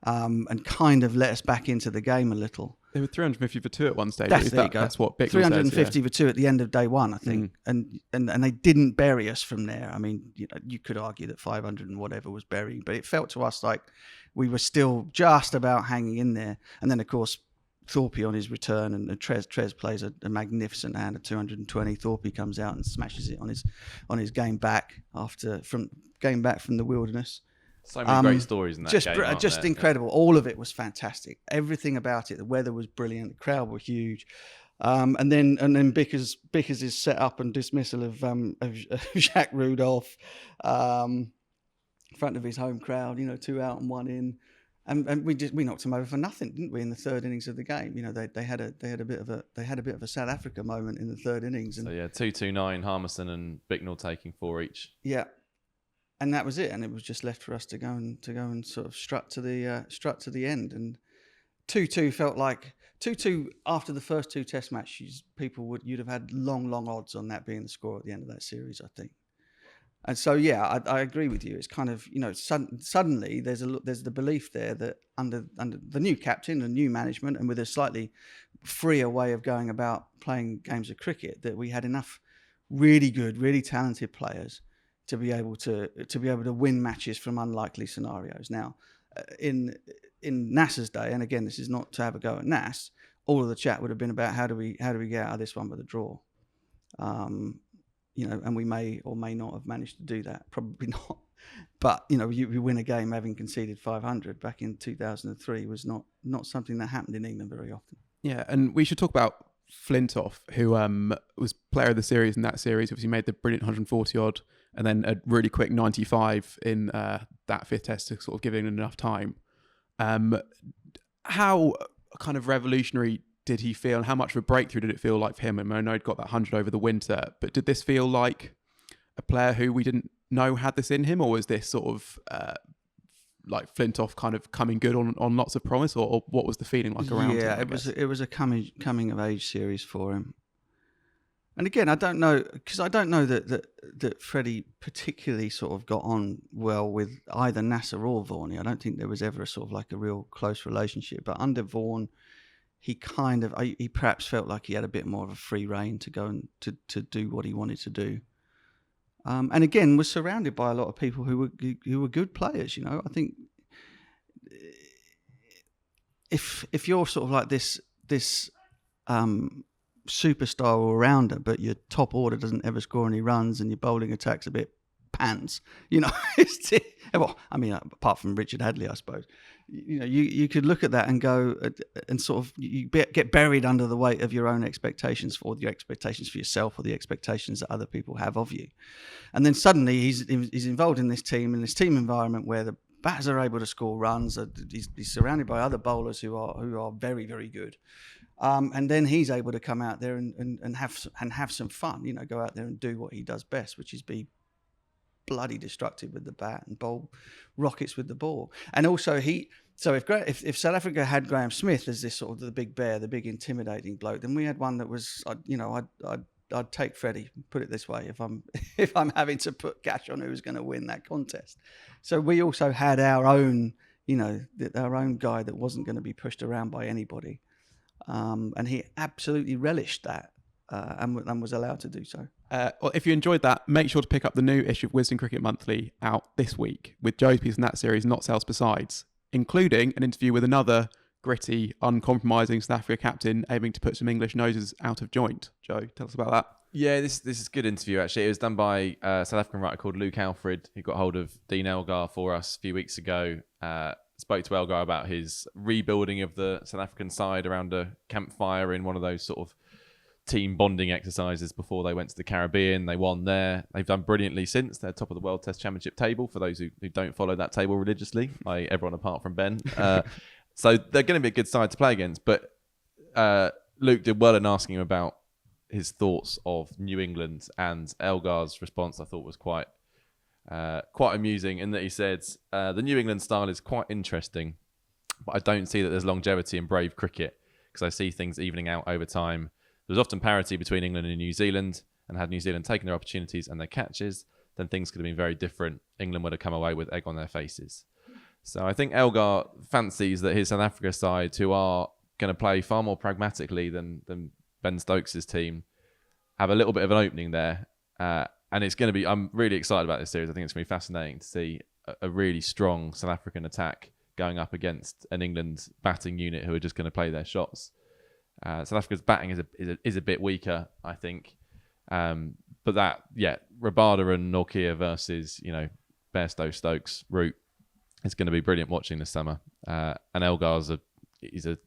And kind of let us back into the game a little. They were 350 for 2 at one stage. That's what Bicknell 350 for 2 at the end of day 1, I think. And they didn't bury us from there. I mean, you could argue that 500 and whatever was burying, but it felt to us like we were still just about hanging in there. And then, of course, Thorpe on his return, and Trez plays a magnificent hand at 220. Thorpe comes out and smashes it on his game back from the wilderness. So many great stories in that game. Just incredible. Yeah. All of it was fantastic. Everything about it. The weather was brilliant. The crowd were huge. And then Bickers is set up and dismissal of Jacques Rudolph in front of his home crowd. 2 out and 1 in. And we knocked them over for nothing, didn't we? In the third innings of the game, they had a bit of a South Africa moment in the third innings. And 2-2-9, Harmison and Bicknell taking 4 each. Yeah, and that was it. And it was just left for us to go and sort of strut to the end. And 2-2 felt like 2-2 after the first 2 Test matches. You'd have had long odds on that being the score at the end of that series, I think. And so, yeah, I agree with you. It's kind of, suddenly there's the belief there that under the new captain and new management, and with a slightly freer way of going about playing games of cricket, that we had enough really good, really talented players to be able to win matches from unlikely scenarios. Now, in Nasser's day, and again, this is not to have a go at Nass, all of the chat would have been about how do we get out of this one with a draw. And we may or may not have managed to do that. Probably not. But, you win a game having conceded 500 back in 2003 was not something that happened in England very often. Yeah, and we should talk about Flintoff, who was player of the series in that series. Obviously made the brilliant 140-odd and then a really quick 95 in that 5th test to sort of give him enough time. How kind of revolutionary did he feel, and how much of a breakthrough did it feel like for him? I know he'd got that 100 over the winter, but did this feel like a player who we didn't know had this in him, or was this sort of like Flintoff kind of coming good on lots of promise, or what was the feeling like around him? Yeah, it was a coming of age series for him. And again, I don't know that Freddie particularly sort of got on well with either Nasser or Vaughan. I don't think there was ever a sort of like a real close relationship, but under Vaughan, he perhaps felt like he had a bit more of a free rein to go and to do what he wanted to do. And again, was surrounded by a lot of people who were good players. I think if you're sort of like this superstar all-rounder, but your top order doesn't ever score any runs and your bowling attack's a bit pants, apart from Richard Hadley, I suppose. You could look at that and go and sort of you get buried under the weight of your own expectations, for your expectations for yourself or the expectations that other people have of you. And then suddenly he's involved in this team environment where the batters are able to score runs. He's surrounded by other bowlers who are very, very good. And then he's able to come out there and have some fun. Go out there and do what he does best, which is be bloody destructive with the bat and bowl rockets with the ball. And also if South Africa had Graham Smith as this sort of the big bear, the big intimidating bloke, then we had one that was, I'd take Freddie, put it this way, if I'm having to put cash on who's going to win that contest. So we also had our own guy that wasn't going to be pushed around by anybody. And he absolutely relished that. And was allowed to do so. Well, if you enjoyed that, make sure to pick up the new issue of Wisden Cricket Monthly out this week with Joe's piece in that series, Not Sales Besides, including an interview with another gritty, uncompromising South Africa captain aiming to put some English noses out of joint. Joe, tell us about that. Yeah, this is a good interview, actually. It was done by a South African writer called Luke Alfred, who got hold of Dean Elgar for us a few weeks ago. Spoke to Elgar about his rebuilding of the South African side around a campfire in one of those sort of team bonding exercises before they went to the Caribbean. They won there. They've done brilliantly since. They're top of the World Test Championship table, for those who don't follow that table religiously, everyone apart from Ben. So they're going to be a good side to play against. But Luke did well in asking him about his thoughts of New England, and Elgar's response I thought was quite amusing, in that he said, the New England style is quite interesting, but I don't see that there's longevity in brave cricket, because I see things evening out over time. There's often parity between England and New Zealand, and had New Zealand taken their opportunities and their catches, then things could have been very different. England would have come away with egg on their faces. So I think Elgar fancies that his South Africa side, who are going to play far more pragmatically than Ben Stokes' team, have a little bit of an opening there. And it's going to be, I'm really excited about this series. I think it's going to be fascinating to see a really strong South African attack going up against an England batting unit who are just going to play their shots. South Africa's batting is a bit weaker, I think. But that, Rabada and Nortje versus, Bairstow Stokes route is going to be brilliant watching this summer. And Elgar's he's a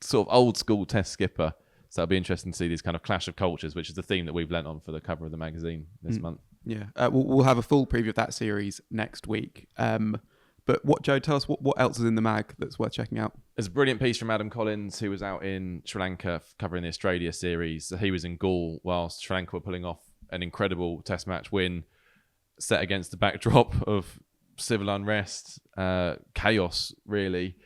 sort of old school test skipper. So it'll be interesting to see this kind of clash of cultures, which is the theme that we've lent on for the cover of the magazine this month. Yeah, we'll have a full preview of that series next week. But Joe, tell us what else is in the mag that's worth checking out. There's a brilliant piece from Adam Collins, who was out in Sri Lanka covering the Australia series. So he was in Gaul whilst Sri Lanka were pulling off an incredible Test match win, set against the backdrop of civil unrest, chaos, really.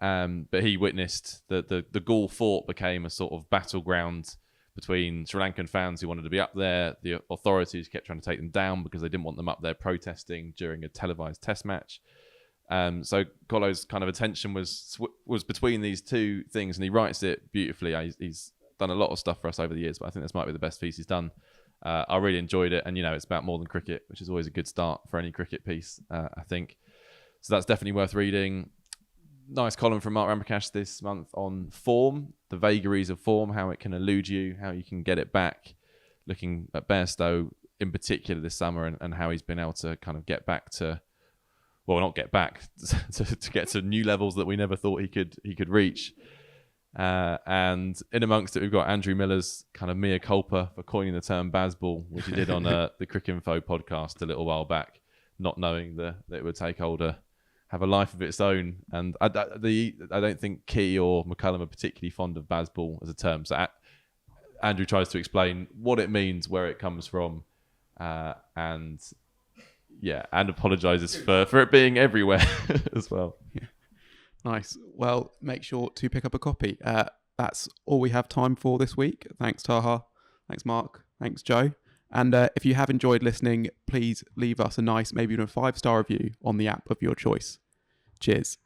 But he witnessed that the Gaul fort became a sort of battleground between Sri Lankan fans who wanted to be up there. The authorities kept trying to take them down because they didn't want them up there protesting during a televised Test match. So Colo's kind of attention was between these two things, and he writes it beautifully. He's done a lot of stuff for us over the years, but I think this might be the best piece he's done. I really enjoyed it, and it's about more than cricket, which is always a good start for any cricket piece, I think. So that's definitely worth reading. Nice column from Mark Ramprakash this month on form, the vagaries of form, how it can elude you, how you can get it back. Looking at Bairstow in particular this summer, and how he's been able to kind of get back to, well, not get back, to get to new levels that we never thought he could reach. And in amongst it, we've got Andrew Miller's kind of mea culpa for coining the term Bazball, which he did on the Cricinfo podcast a little while back, not knowing that it would have a life of its own. And I don't think Key or McCullum are particularly fond of Bazball as a term. So Andrew tries to explain what it means, where it comes from, and apologises for it being everywhere as well. Yeah. Nice. Well, make sure to pick up a copy. That's all we have time for this week. Thanks, Taha. Thanks, Mark. Thanks, Joe. And if you have enjoyed listening, please leave us a nice, maybe even a 5-star review on the app of your choice. Cheers.